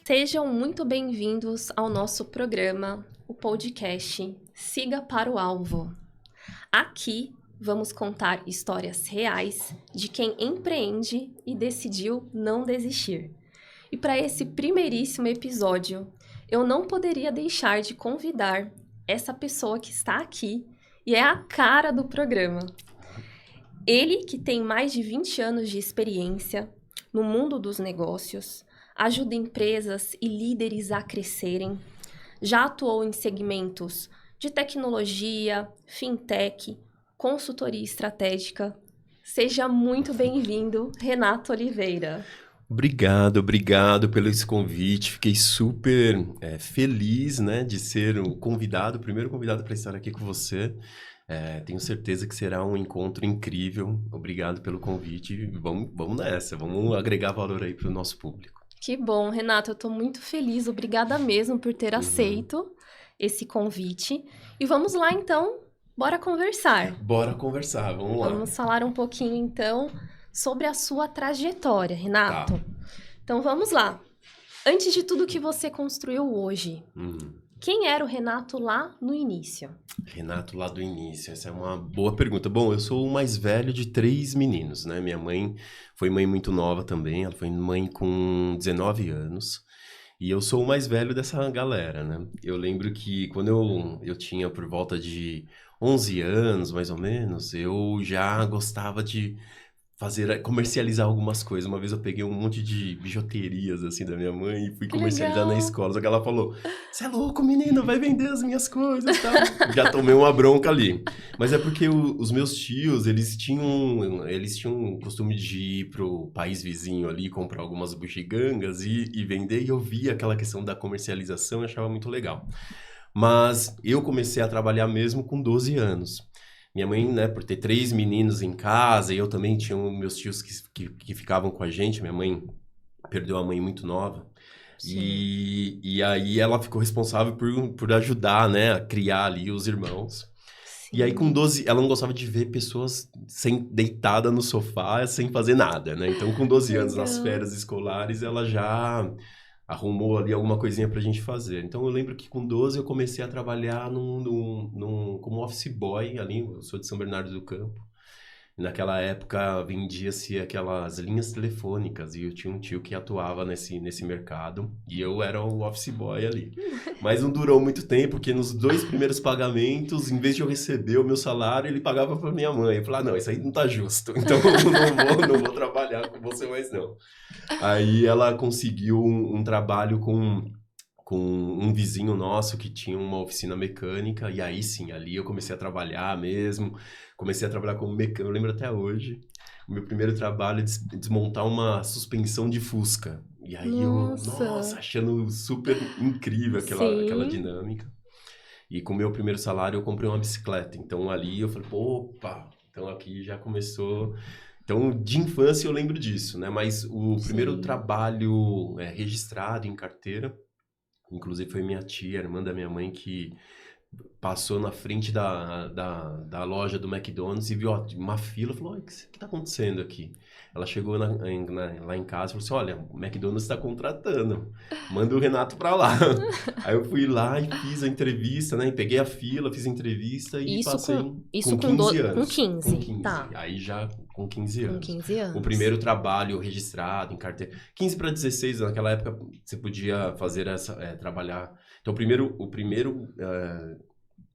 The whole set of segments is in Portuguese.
Sejam muito bem-vindos ao nosso programa, o podcast Siga para o Alvo. Aqui vamos contar histórias reais de quem empreende e decidiu não desistir. E para esse primeiríssimo episódio, eu não poderia deixar de convidar essa pessoa que está aqui e é a cara do programa. Ele que tem mais de 20 anos de experiência no mundo dos negócios, ajuda empresas e líderes a crescerem, já atuou em segmentos de tecnologia, fintech, consultoria estratégica. Seja muito bem-vindo, Renato Oliveira. Obrigado pelo esse convite. Fiquei super feliz, né, de ser o primeiro convidado para estar aqui com você. Tenho certeza que será um encontro incrível. Obrigado pelo convite. Vamos nessa, vamos agregar valor aí para o nosso público. Que bom, Renato, eu estou muito feliz, obrigada mesmo por ter aceito esse convite. E vamos lá, então, bora conversar. Vamos lá. Vamos falar um pouquinho, então, sobre a sua trajetória, Renato. Tá. Então, vamos lá. Antes de tudo que você construiu hoje, quem era o Renato lá no início? Renato lá do início, essa é uma boa pergunta. Bom, eu sou o mais velho de 3 meninos, né? Minha mãe foi mãe muito nova também, ela foi mãe com 19 anos. E eu sou o mais velho dessa galera, né? Eu lembro que quando eu tinha por volta de 11 anos, mais ou menos, eu já gostava de comercializar algumas coisas. Uma vez eu peguei um monte de bijuterias, assim, da minha mãe e fui comercializar na escola. Só que ela falou, você é louco, menino, vai vender as minhas coisas e tal. Já tomei uma bronca ali. Mas é porque os meus tios, eles tinham o costume de ir pro país vizinho ali, comprar algumas bugigangas e vender. E eu via aquela questão da comercialização e achava muito legal. Mas eu comecei a trabalhar mesmo com 12 anos. Minha mãe, né, por ter 3 meninos em casa, e eu também tinha meus tios que ficavam com a gente. Minha mãe perdeu a mãe muito nova. E aí ela ficou responsável por ajudar, né, a criar ali os irmãos. Sim. E aí com 12, ela não gostava de ver pessoas deitada no sofá, sem fazer nada, né? Então com 12 anos, nas férias escolares, ela já arrumou ali alguma coisinha pra gente fazer. Então eu lembro que com 12 eu comecei a trabalhar como office boy ali, eu sou de São Bernardo do Campo. E naquela época vendia-se aquelas linhas telefônicas e eu tinha um tio que atuava nesse mercado e eu era o office boy ali. Mas não durou muito tempo, porque nos 2 primeiros pagamentos, em vez de eu receber o meu salário, ele pagava pra minha mãe. Eu falei, não, isso aí não tá justo, então eu não vou trabalhar com você mais não. Aí ela conseguiu um trabalho com um vizinho nosso que tinha uma oficina mecânica, e aí sim, ali eu comecei a trabalhar mesmo, comecei a trabalhar como mecânico, eu lembro até hoje, o meu primeiro trabalho é desmontar uma suspensão de Fusca, e aí nossa, achando super incrível aquela dinâmica, e com o meu primeiro salário eu comprei uma bicicleta, então ali eu falei, opa, então aqui já começou... Então, de infância eu lembro disso, né? Mas o primeiro trabalho registrado em carteira, inclusive foi minha tia, irmã da minha mãe, que passou na frente da loja do McDonald's e viu uma fila e falou, o que tá acontecendo aqui? Ela chegou lá em casa e falou assim, olha, o McDonald's está contratando, manda o Renato pra lá. Aí eu fui lá e fiz a entrevista, né? Peguei a fila, fiz a entrevista e passei com 15 anos. Com 15, tá. Aí já com 15 anos. Com 15 anos. O primeiro trabalho registrado em carteira. 15 para 16, naquela época você podia fazer trabalhar. Então o primeiro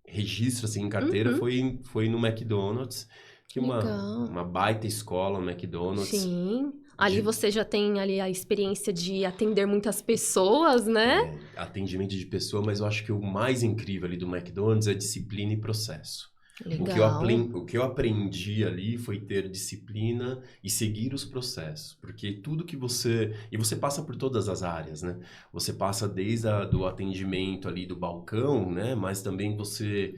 registro assim, em carteira foi no McDonald's. Que uma baita escola, McDonald's. Sim. Ali você já tem ali a experiência de atender muitas pessoas, né? Atendimento de pessoa, mas eu acho que o mais incrível ali do McDonald's é disciplina e processo. Legal. O que eu aprendi ali foi ter disciplina e seguir os processos, porque tudo que você... E você passa por todas as áreas, né? Você passa desde do atendimento ali do balcão, né? Mas também você...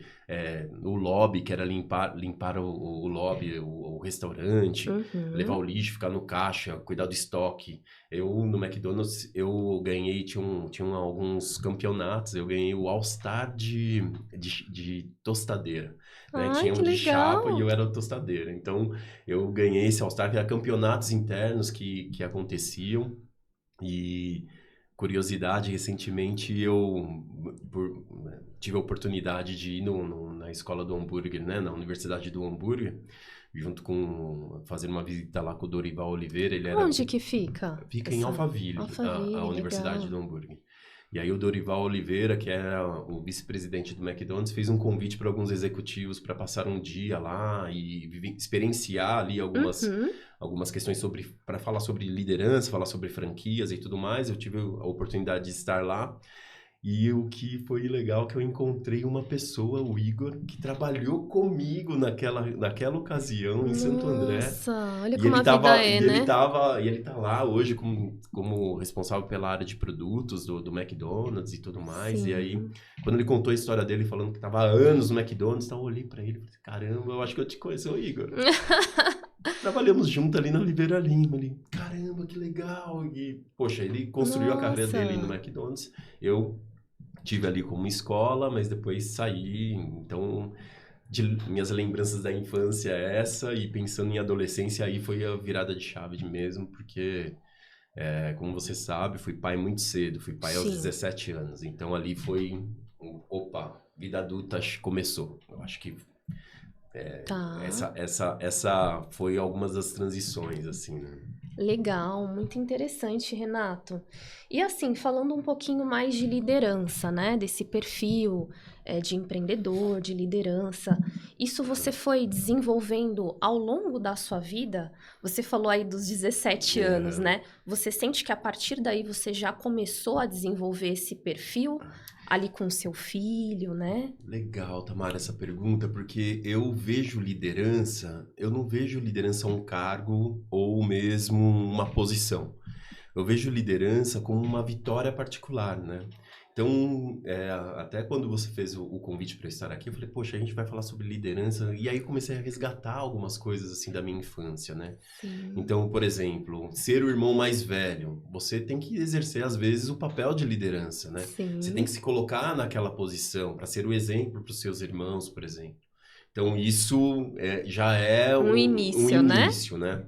o lobby, que era limpar o lobby, o restaurante, levar o lixo, ficar no caixa, cuidar do estoque. Eu, no McDonald's, eu ganhei, tinha alguns campeonatos, eu ganhei o All-Star de tostadeira. Né? Ai, Tinha que um de chapa e legal. eu era o tostadeira. Então, eu ganhei esse All-Star, que era campeonatos internos que aconteciam. E, curiosidade, recentemente tive a oportunidade de ir na escola do hambúrguer, né? Na Universidade do Hambúrguer, fazer uma visita lá com o Dorival Oliveira. Onde que fica? Fica em Alphaville, a Universidade Legal. do Hambúrguer. E aí o Dorival Oliveira, que era o vice-presidente do McDonald's, fez um convite para alguns executivos para passar um dia lá e experienciar ali algumas questões para falar sobre liderança, falar sobre franquias e tudo mais. Eu tive a oportunidade de estar lá. E o que foi legal é que eu encontrei uma pessoa, o Igor, que trabalhou comigo naquela ocasião em Santo André. Nossa, olha E como ele a vida é, né? e ele tá lá hoje como responsável pela área de produtos do McDonald's e tudo mais. Sim. E aí, quando ele contou a história dele, falando que tava há anos no McDonald's, então eu olhei pra ele e falei, caramba, eu acho que eu te conheço, Igor. Trabalhamos junto ali na Oliveira Lima, ali. Caramba, que legal! E, poxa, ele construiu a carreira dele no McDonald's. Eu tive ali como escola, mas depois saí, então... minhas lembranças da infância é essa, e pensando em adolescência, aí foi a virada de chave mesmo, porque, como você sabe, fui pai muito cedo, fui pai aos 17 anos, então ali foi, vida adulta começou. Eu acho que essa foi algumas das transições, assim, né? Legal, muito interessante, Renato. E assim, falando um pouquinho mais de liderança, né? Desse perfil de empreendedor, de liderança. Isso você foi desenvolvendo ao longo da sua vida? Você falou aí dos 17 anos, né? Você sente que a partir daí você já começou a desenvolver esse perfil ali com seu filho, né? Legal, Tamara, essa pergunta, porque eu não vejo liderança um cargo ou mesmo uma posição. Eu vejo liderança como uma vitória particular, né? Então, até quando você fez o convite para eu estar aqui, eu falei, poxa, a gente vai falar sobre liderança, e aí comecei a resgatar algumas coisas, assim, da minha infância, né? Sim. Então, por exemplo, ser o irmão mais velho, você tem que exercer, às vezes, o papel de liderança, né? Sim. Você tem que se colocar naquela posição para ser o exemplo para os seus irmãos, por exemplo. Então, isso já é um início, né?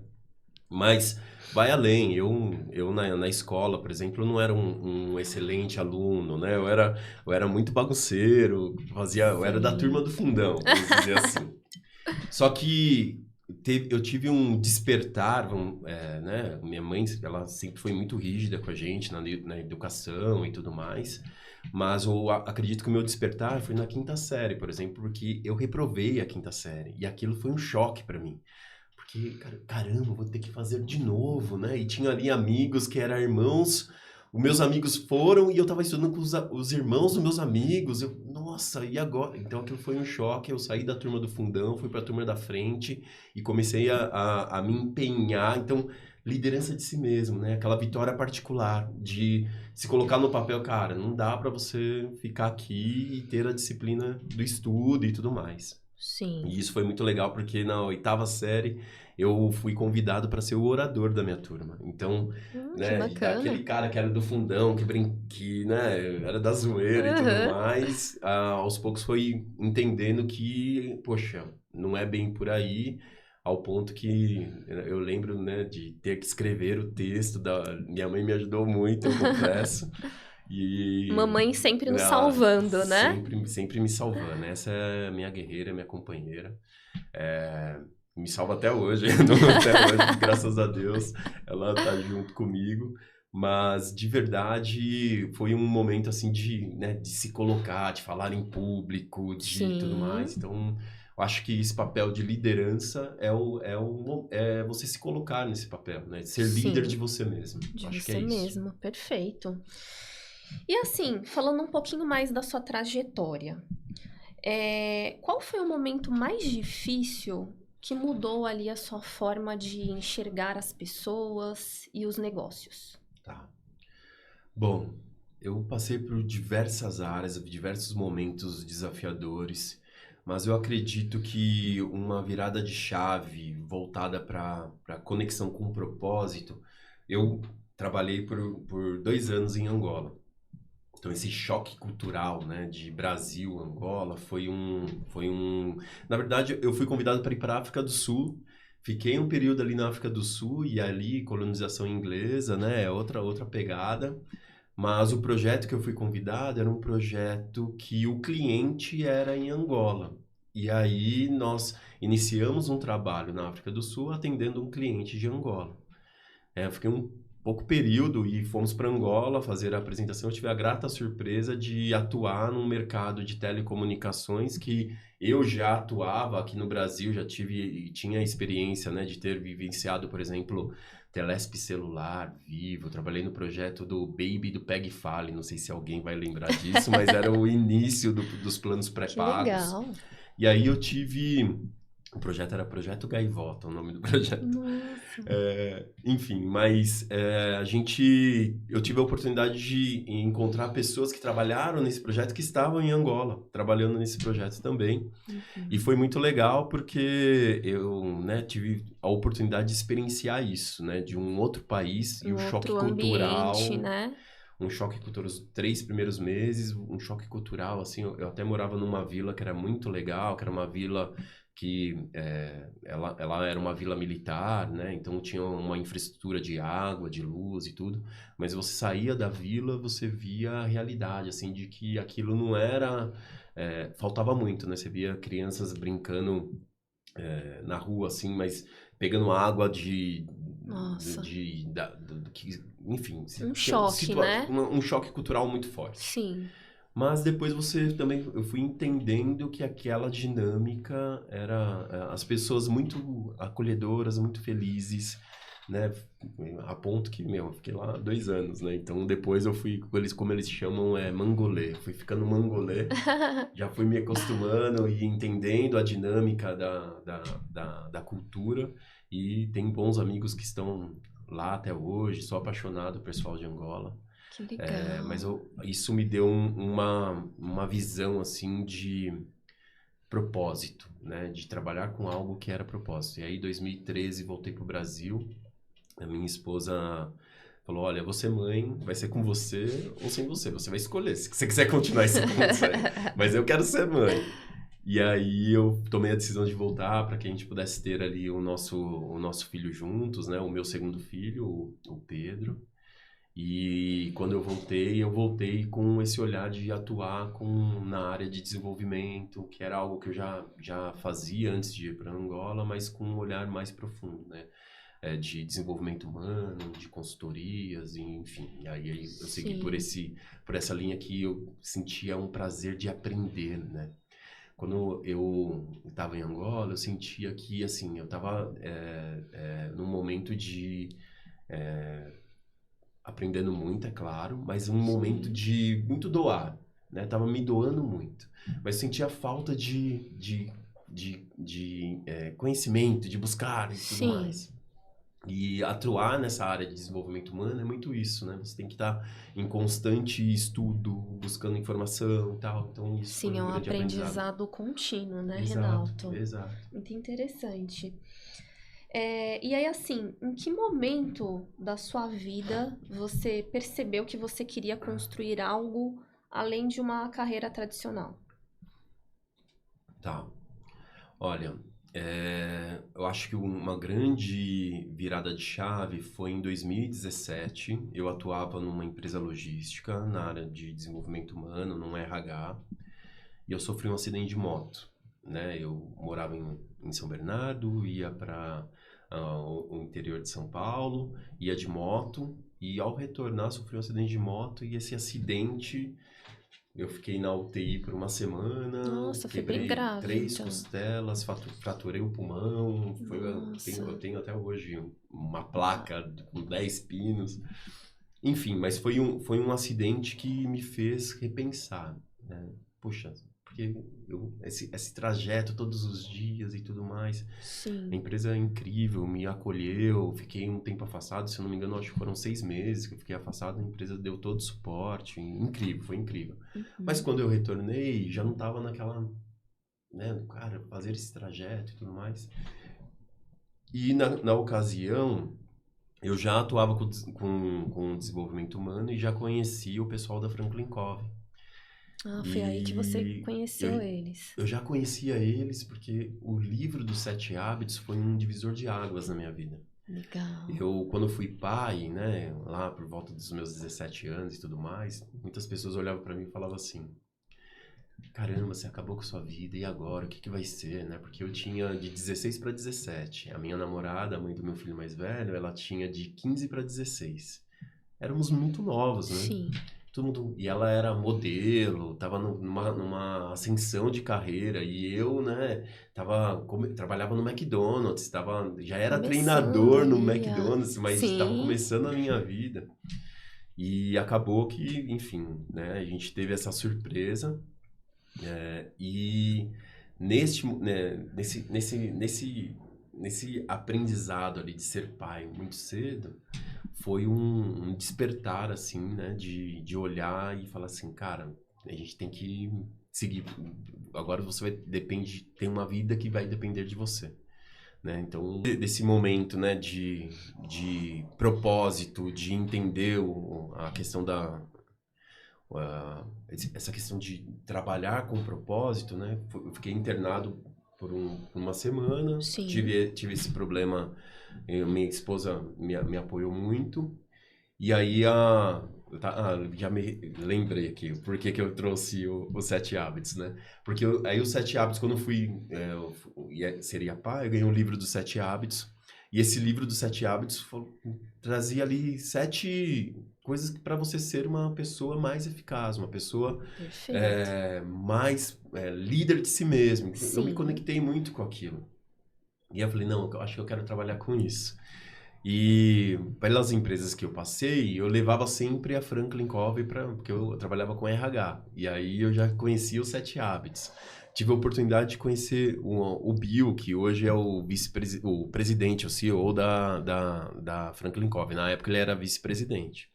Mas vai além. Eu na escola, por exemplo, não era um excelente aluno, né? Eu era muito bagunceiro, eu era da turma do fundão, vamos dizer assim. Só que eu tive um despertar, né? Minha mãe, ela sempre foi muito rígida com a gente na educação e tudo mais. Mas eu acredito que o meu despertar foi na quinta série, por exemplo, porque eu reprovei a quinta série. E aquilo foi um choque para mim. Porque, caramba, vou ter que fazer de novo, né? E tinha ali amigos que eram irmãos, os meus amigos foram e eu tava estudando com os irmãos dos meus amigos. Nossa, e agora? Então aquilo foi um choque, eu saí da turma do fundão, fui pra turma da frente e comecei a me empenhar. Então, liderança de si mesmo, né? Aquela vitória particular de se colocar no papel, cara, não dá pra você ficar aqui e ter a disciplina do estudo e tudo mais. Sim. E isso foi muito legal porque na oitava série eu fui convidado para ser o orador da minha turma. Então, né, aquele cara que era do fundão, que né, era da zoeira e tudo mais, aos poucos foi entendendo que, poxa, não é bem por aí, ao ponto que eu lembro, né, de ter que escrever o texto minha mãe me ajudou muito, eu confesso. E mamãe sempre nos salvando, né? Sempre me salvando. Essa é a minha guerreira, minha companheira. Me salva até hoje, graças a Deus. Ela tá junto comigo. Mas, de verdade, foi um momento, assim, de se colocar, de falar em público, de tudo mais. Então, eu acho que esse papel de liderança é você se colocar nesse papel, né? Ser líder Sim, de você mesmo. de Acho que você é isso. mesmo, perfeito. E assim, falando um pouquinho mais da sua trajetória, qual foi o momento mais difícil que mudou ali a sua forma de enxergar as pessoas e os negócios? Tá. Bom, eu passei por diversas áreas, diversos momentos desafiadores, mas eu acredito que uma virada de chave voltada para conexão com o propósito, eu trabalhei por 2 anos em Angola. Então esse choque cultural, né, de Brasil, Angola, Na verdade, eu fui convidado para ir para a África do Sul. Fiquei um período ali na África do Sul e ali colonização inglesa, né, é outra pegada. Mas o projeto que eu fui convidado era um projeto que o cliente era em Angola. E aí nós iniciamos um trabalho na África do Sul atendendo um cliente de Angola. Eu fiquei um pouco período e fomos para Angola fazer a apresentação. Eu tive a grata surpresa de atuar num mercado de telecomunicações que eu já atuava aqui no Brasil, já tive e tinha a experiência, né, de ter vivenciado, por exemplo, Telesp celular, Vivo. Trabalhei no projeto do Baby do Peg Fale, não sei se alguém vai lembrar disso, mas era o início dos planos Que pré-pagos. legal! E aí eu tive o projeto era Projeto Gaivota, o nome do projeto. Nossa! Enfim, mas eu tive a oportunidade de encontrar pessoas que trabalharam nesse projeto que estavam em Angola, trabalhando nesse projeto também. E Uhum. foi muito legal porque eu, né, tive a oportunidade de experienciar isso, né, de um outro país e Um o choque outro ambiente, cultural, né? um choque cultural, os 3 primeiros meses, um choque cultural, assim, eu até morava numa vila que era muito legal, que era uma vila que ela era uma vila militar, né? Então tinha uma infraestrutura de água, de luz e tudo. Mas você saía da vila, você via a realidade, assim, de que aquilo não era... faltava muito, né? Você via crianças brincando na rua, assim, mas pegando água Nossa, enfim, um choque, né? um choque cultural muito forte. Sim, Mas depois eu fui entendendo que aquela dinâmica era as pessoas muito acolhedoras, muito felizes, né? A ponto que, eu fiquei lá 2 anos, né? Então depois eu fui, como eles chamam, mangolê. Fui ficando mangolê, já fui me acostumando e entendendo a dinâmica da cultura. E tem bons amigos que estão lá até hoje, sou apaixonado pelo pessoal de Angola. que legal. Mas isso me deu uma visão, assim, de propósito, né? De trabalhar com algo que era propósito. E aí, em 2013, voltei pro Brasil. A minha esposa falou, olha, você mãe, vai ser com você ou sem você. Você vai escolher, se você quiser continuar esse ponto aí. Mas eu quero ser mãe. E aí eu tomei a decisão de voltar para que a gente pudesse ter ali o nosso filho juntos, né? O meu segundo filho, o Pedro. E quando eu voltei com esse olhar de atuar na área de desenvolvimento, que era algo que eu já fazia antes de ir para Angola, mas com um olhar mais profundo, né? De desenvolvimento humano, de consultorias, enfim. E aí eu segui Sim, por essa linha que eu sentia um prazer de aprender, né? Quando eu estava em Angola, eu sentia que, assim, eu estava num momento de aprendendo muito, é claro, mas um momento sim, de muito doar, né? Tava me doando muito, mas sentia falta de conhecimento, de buscar e tudo sim. mais. E atuar nessa área de desenvolvimento humano é muito isso, né? Você tem que estar em constante estudo, buscando informação e tal. Então, isso foi Sim, é um um grande aprendizado. aprendizado contínuo, né, Exato, Renalto? exato. Muito interessante. E aí, assim, em que momento da sua vida você percebeu que você queria construir algo além de uma carreira tradicional? Tá. Olha, eu acho que uma grande virada de chave foi em 2017. Eu atuava numa empresa logística na área de desenvolvimento humano, num RH, e eu sofri um acidente de moto, né? Eu morava em São Bernardo, ia para o interior de São Paulo, ia de moto, e ao retornar sofri um acidente de moto, e esse acidente Eu fiquei na UTI por uma semana, Nossa, foi bem quebrei grave, 3 então. costelas, fraturei o pulmão. Nossa. Eu tenho até hoje uma placa com 10 pinos. Enfim, mas foi um acidente que me fez repensar, né? Puxa, porque esse trajeto todos os dias e tudo mais, a Sim. empresa é incrível, me acolheu, fiquei um tempo afastado, se eu não me engano, acho que foram 6 meses que eu fiquei afastado, a empresa deu todo o suporte, incrível, foi incrível. Mas Uhum. quando eu retornei, já não estava naquela, né, cara, fazer esse trajeto e tudo mais. E na ocasião, eu já atuava com desenvolvimento humano e já conhecia o pessoal da Franklin Covey. Ah, foi aí que você E conheceu eu, eles. eu já conhecia eles porque o livro dos 7 hábitos foi um divisor de águas na minha vida. Legal. Quando eu fui pai, né, lá por volta dos meus 17 anos e tudo mais, muitas pessoas olhavam para mim e falavam assim: caramba, você acabou com sua vida, e agora? O que vai ser, né? Porque eu tinha de 16 para 17. A minha namorada, a mãe do meu filho mais velho, ela tinha de 15 para 16. Éramos muito novos, né? Sim. E ela era modelo, tava numa ascensão de carreira, e eu, né, trabalhava no McDonald's, já era Começando treinador no ali a... McDonald's, mas estava Sim. começando a minha vida. E acabou que, enfim, né, a gente teve essa surpresa, e nesse aprendizado ali de ser pai muito cedo, foi um despertar, assim, né? De olhar e falar assim, cara, a gente tem que seguir. Agora você tem uma vida que vai depender de você, né? Então, desse momento, né? De propósito, de entender a questão essa questão de trabalhar com propósito, né? Eu fiquei internado por uma semana, Sim. tive esse problema, minha esposa me apoiou muito, e aí já me lembrei aqui por que eu trouxe os 7 hábitos, né? Porque aí os 7 hábitos, quando eu fui, seria pai, eu ganhei um livro dos 7 hábitos, e esse livro dos 7 hábitos trazia ali 7 coisas para você ser uma pessoa mais eficaz, uma pessoa Perfeito. mais líder de si mesmo. Eu me Sim. conectei muito com aquilo. E eu falei, não, eu acho que eu quero trabalhar com isso. E pelas empresas que eu passei, eu levava sempre a Franklin Covey porque eu trabalhava com RH. E aí eu já conhecia os 7 hábitos. Tive a oportunidade de conhecer o Bill, que hoje é o presidente, o CEO da Franklin Covey. Na época ele era vice-presidente.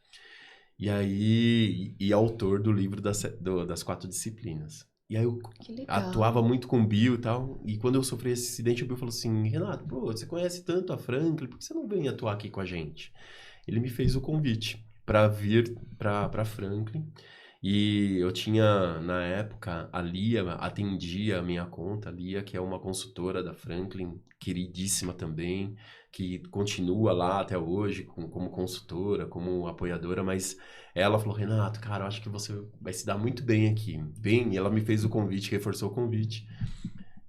E aí, e autor do livro das 4 disciplinas. E aí eu Que atuava legal. muito com o Bill e tal. E quando eu sofri esse acidente, o Bill falou assim: Renato, pô, você conhece tanto a Franklin, por que você não vem atuar aqui com a gente? Ele me fez o convite para vir para Franklin. E eu tinha, na época, a Lia atendia a minha conta, a Lia, que é uma consultora da Franklin, queridíssima também, que continua lá até hoje como consultora, como apoiadora, mas ela falou, Renato, cara, eu acho que você vai se dar muito bem aqui. Vem, e ela me fez o convite, reforçou o convite.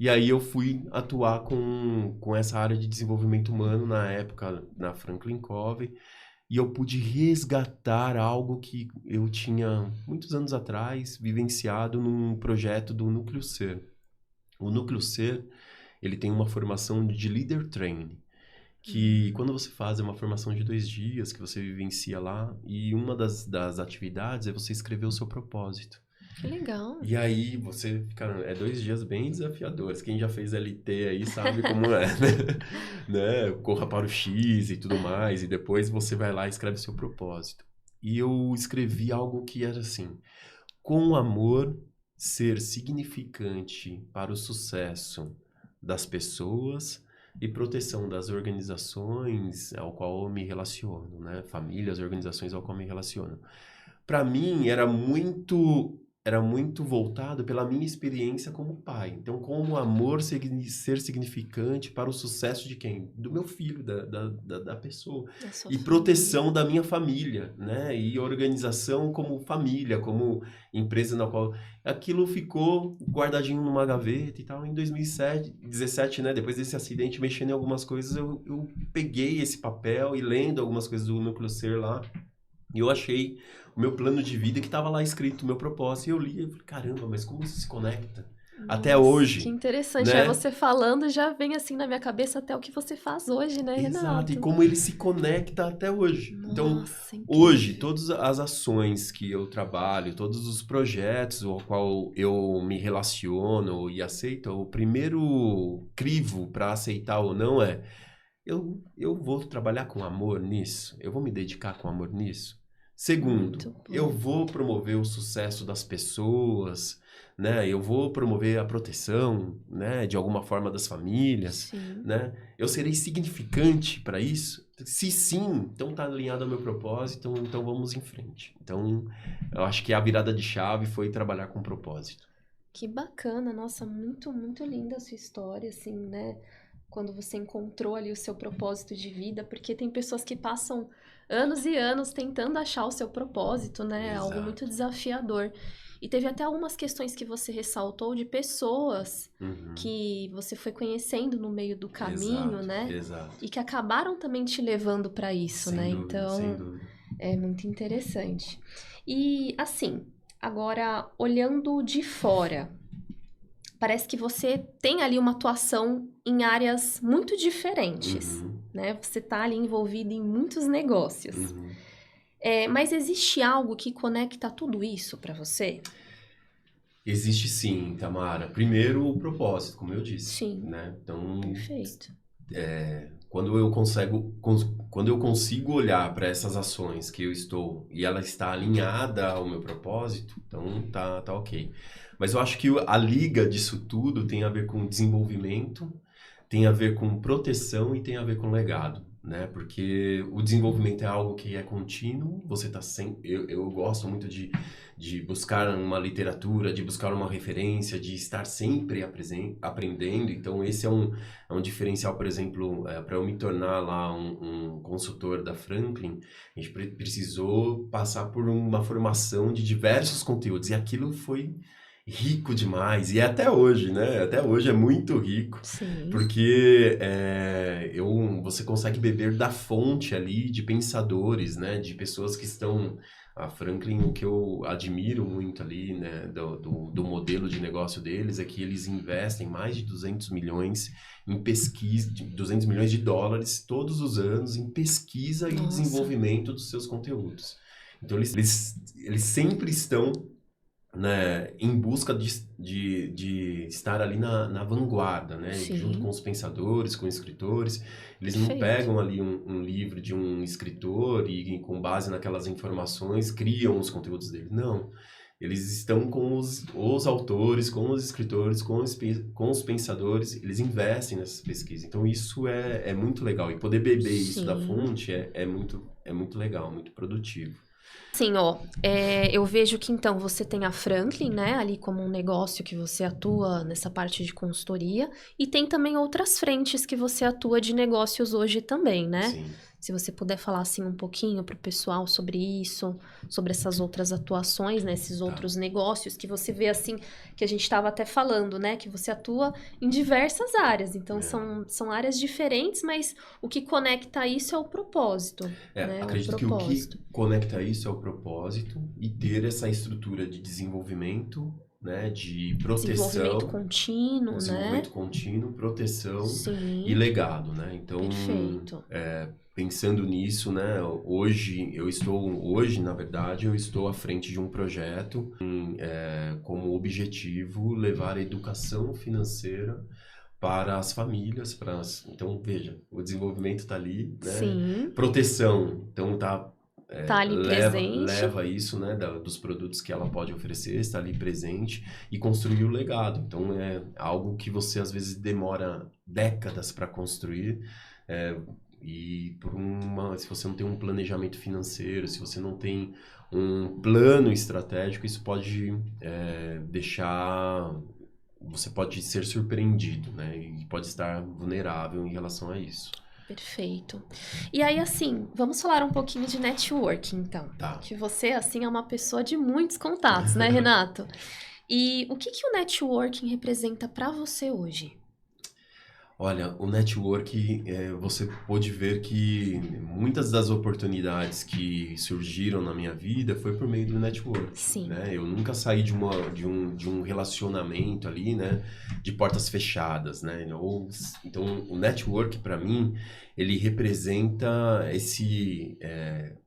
E aí eu fui atuar com essa área de desenvolvimento humano na época na Franklin Covey, e eu pude resgatar algo que eu tinha muitos anos atrás vivenciado num projeto do Núcleo Ser. O Núcleo Ser, ele tem uma formação de Leader Training, que Hum, quando você faz é uma formação de 2 dias que você vivencia lá, e uma das atividades é você escrever o seu propósito. que legal. E aí você fica, 2 dias bem desafiadores. Quem já fez LT aí sabe como é, né? Corra para o X e tudo mais, e depois você vai lá e escreve seu propósito. E eu escrevi algo que era assim: com amor, ser significante para o sucesso das pessoas e proteção das organizações ao qual eu me relaciono, né? Famílias, organizações ao qual eu me relaciono. Para mim era muito voltado pela minha experiência como pai. Então, como o amor ser significante para o sucesso de quem? Do meu filho, da pessoa. Da sua E família. proteção da minha família, né? E organização como família, como empresa na qual... Aquilo ficou guardadinho numa gaveta e tal. Em 2017, né? Depois desse acidente, mexendo em algumas coisas, eu peguei esse papel e lendo algumas coisas do Núcleo Ser lá, E eu achei o meu plano de vida que estava lá escrito, o meu propósito. E eu li e falei, caramba, mas como isso se conecta? Até Nossa, que hoje, interessante. Aí né? você falando já vem assim na minha cabeça até o que você faz hoje, né, Exato, e Renato? como ele se conecta até hoje. Então, Nossa, hoje, incrível. todas as ações que eu trabalho, todos os projetos ao qual eu me relaciono e aceito, o primeiro crivo para aceitar ou não é eu vou trabalhar com amor nisso? Eu vou me dedicar com amor nisso? Segundo, Muito eu bom. vou promover o sucesso das pessoas, né? Eu vou promover a proteção, né? De alguma forma das famílias, Sim. né? Eu serei significante para isso? Se sim, então tá alinhado ao meu propósito, então vamos em frente. Então, eu acho que a virada de chave foi trabalhar com propósito. Que bacana, nossa, muito, muito linda a sua história, assim, né? Quando você encontrou ali o seu propósito de vida, porque tem pessoas que passam anos e anos tentando achar o seu propósito, né? É algo muito Exato. desafiador. E teve até algumas questões que você ressaltou de pessoas Uhum. que você foi conhecendo no meio do caminho, Exato, né? exato. E que acabaram também te levando para isso, Sem né? dúvida, sem Então, dúvida. é muito interessante. E assim, agora olhando de fora, parece que você tem ali uma atuação em áreas muito diferentes, Uhum, né? Você está ali envolvido em muitos negócios. uhum. Mas existe algo que conecta tudo isso para você? Existe sim, Tamara. Primeiro, o propósito, como eu disse, Sim, né? Então, perfeito. quando eu consigo olhar para essas ações que eu estou e ela está alinhada ao meu propósito, então tá ok. Mas eu acho que a liga disso tudo tem a ver com desenvolvimento, tem a ver com proteção e tem a ver com legado, né? Porque o desenvolvimento é algo que é contínuo, você tá sempre... Eu gosto muito de buscar uma literatura, de buscar uma referência, de estar sempre aprendendo. Então, esse é um diferencial, por exemplo, para eu me tornar lá um consultor da Franklin, a gente precisou passar por uma formação de diversos conteúdos, e aquilo foi rico demais, e é até hoje, né? Até hoje é muito rico, Sim, porque você consegue beber da fonte ali de pensadores, né? De pessoas que estão... A Franklin, o que eu admiro muito ali, né, do modelo de negócio deles é que eles investem mais de 200 milhões em pesquisa, 200 milhões de dólares todos os anos em pesquisa e nossa, desenvolvimento dos seus conteúdos. Então, eles sempre estão, né, em busca de estar ali na vanguarda, né, junto com sim, os pensadores, com os escritores. Eles não perfeito. pegam ali um livro de um escritor e, com base naquelas informações, criam os conteúdos dele. Não. Eles estão com os autores, com os escritores, com os pensadores, eles investem nessas pesquisas. Então, isso é muito legal. E poder beber isso da Sim. fonte é muito legal, muito produtivo. Sim, ó, eu vejo que então você tem a Franklin, né, ali como um negócio que você atua nessa parte de consultoria, e tem também outras frentes que você atua de negócios hoje também, né? Sim. Se você puder falar assim um pouquinho para o pessoal sobre isso, sobre essas outras atuações, né, esses Tá. outros negócios que você vê assim, que a gente estava até falando, né, que você atua em diversas áreas. Então É. são áreas diferentes, mas o que conecta isso é o propósito, né? O Acredito que o que propósito. conecta isso é o propósito e ter essa estrutura de desenvolvimento, né, de Desenvolvimento proteção, contínuo, né? desenvolvimento contínuo, proteção e Sim, legado, né? Então, perfeito. pensando nisso, né, hoje, na verdade, eu estou à frente de um projeto como objetivo levar a educação financeira para as famílias, então veja, o desenvolvimento está ali, né? Sim, Proteção, então tá ali presente. leva isso, né, dos produtos que ela pode oferecer, está ali presente e construir o legado. Então é algo que você às vezes demora décadas para construir. é, e se você não tem um planejamento financeiro, se você não tem um plano estratégico, isso pode deixar... Você pode ser surpreendido, né? E pode estar vulnerável em relação a isso. Perfeito. E aí, assim, vamos falar um pouquinho de networking, então. Tá. Que você, assim, é uma pessoa de muitos contatos, né, Renato? E o que que o networking representa para você hoje? Olha, o network, você pôde ver que muitas das oportunidades que surgiram na minha vida foi por meio do network, Sim, né? Eu nunca saí de um relacionamento ali, né? De portas fechadas, né? Então, o network, para mim, ele representa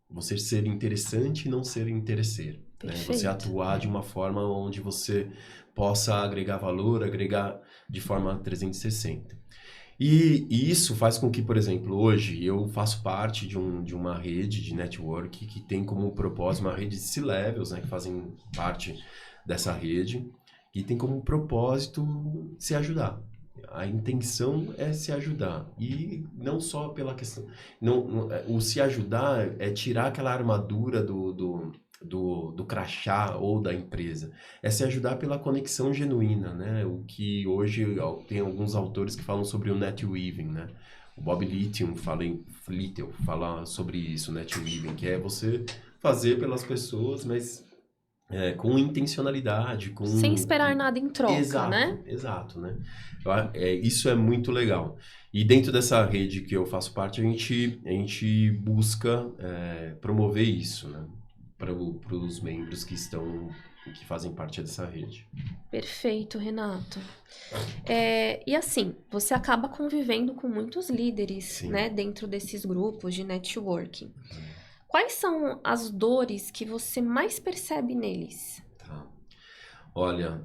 você ser interessante e não ser interesseiro, né? Você perfeito. atuar de uma forma onde você possa agregar valor, agregar de forma 360. E isso faz com que, por exemplo, hoje eu faço parte de uma rede de network que tem como propósito uma rede de C-levels, né, que fazem parte dessa rede, e tem como propósito se ajudar. A intenção é se ajudar. E não só pela questão. O se ajudar é tirar aquela armadura do crachá ou da empresa. É se ajudar pela conexão genuína, né? O que hoje tem alguns autores que falam sobre o net weaving, né? O Bob Little fala sobre isso, net weaving, que é você fazer pelas pessoas, mas com intencionalidade, Sem com... esperar nada em troca, Exato, né? exato, né? Isso é muito legal. E dentro dessa rede que eu faço parte, a gente busca promover isso, né? Para os membros que fazem parte dessa rede. Perfeito, Renato. E assim, você acaba convivendo com muitos líderes, Sim. né, dentro desses grupos de networking. Quais são as dores que você mais percebe neles? Tá. Olha,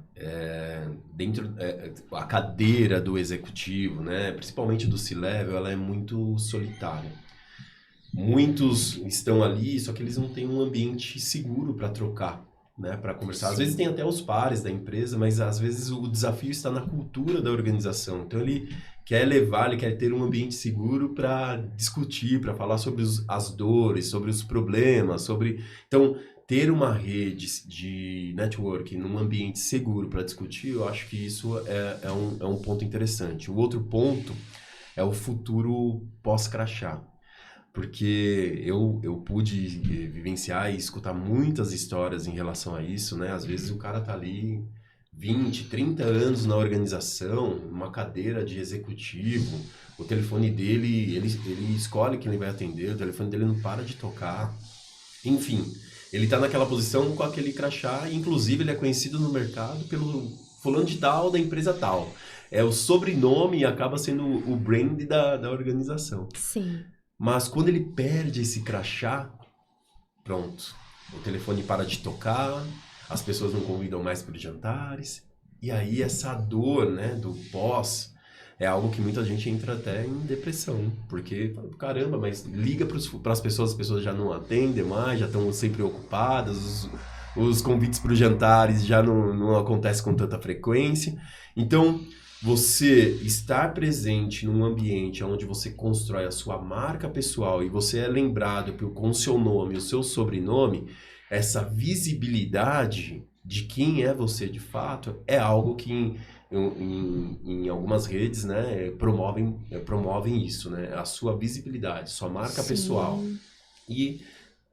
a cadeira do executivo, né, principalmente do C-Level, ela é muito solitária. Muitos estão ali, só que eles não têm um ambiente seguro para trocar, né, para conversar. Às vezes Sim, tem até os pares da empresa, mas às vezes o desafio está na cultura da organização. Então ele quer ter um ambiente seguro para discutir, para falar sobre as dores, sobre os problemas, Então, ter uma rede de networking num ambiente seguro para discutir, eu acho que isso é um ponto interessante. O outro ponto é o futuro pós-crachá. Porque eu pude vivenciar e escutar muitas histórias em relação a isso, né? Às vezes o cara tá ali 20, 30 anos na organização, numa cadeira de executivo, o telefone dele, ele escolhe quem ele vai atender, o telefone dele não para de tocar. Enfim, ele tá naquela posição com aquele crachá, e inclusive ele é conhecido no mercado pelo fulano de tal da empresa tal. É o sobrenome e acaba sendo o brand da organização. sim, Mas quando ele perde esse crachá, pronto. O telefone para de tocar, as pessoas não convidam mais para os jantares. E aí essa dor, né, do pós é algo que muita gente entra até em depressão, porque caramba, mas liga para as pessoas já não atendem mais, já estão sempre ocupadas, os convites para os jantares já não acontecem com tanta frequência. Então, você estar presente num ambiente onde você constrói a sua marca pessoal e você é lembrado com o seu nome, o seu sobrenome, essa visibilidade de quem é você de fato é algo que em algumas redes, né, promovem isso, né, a sua visibilidade, sua marca pessoal. sim, E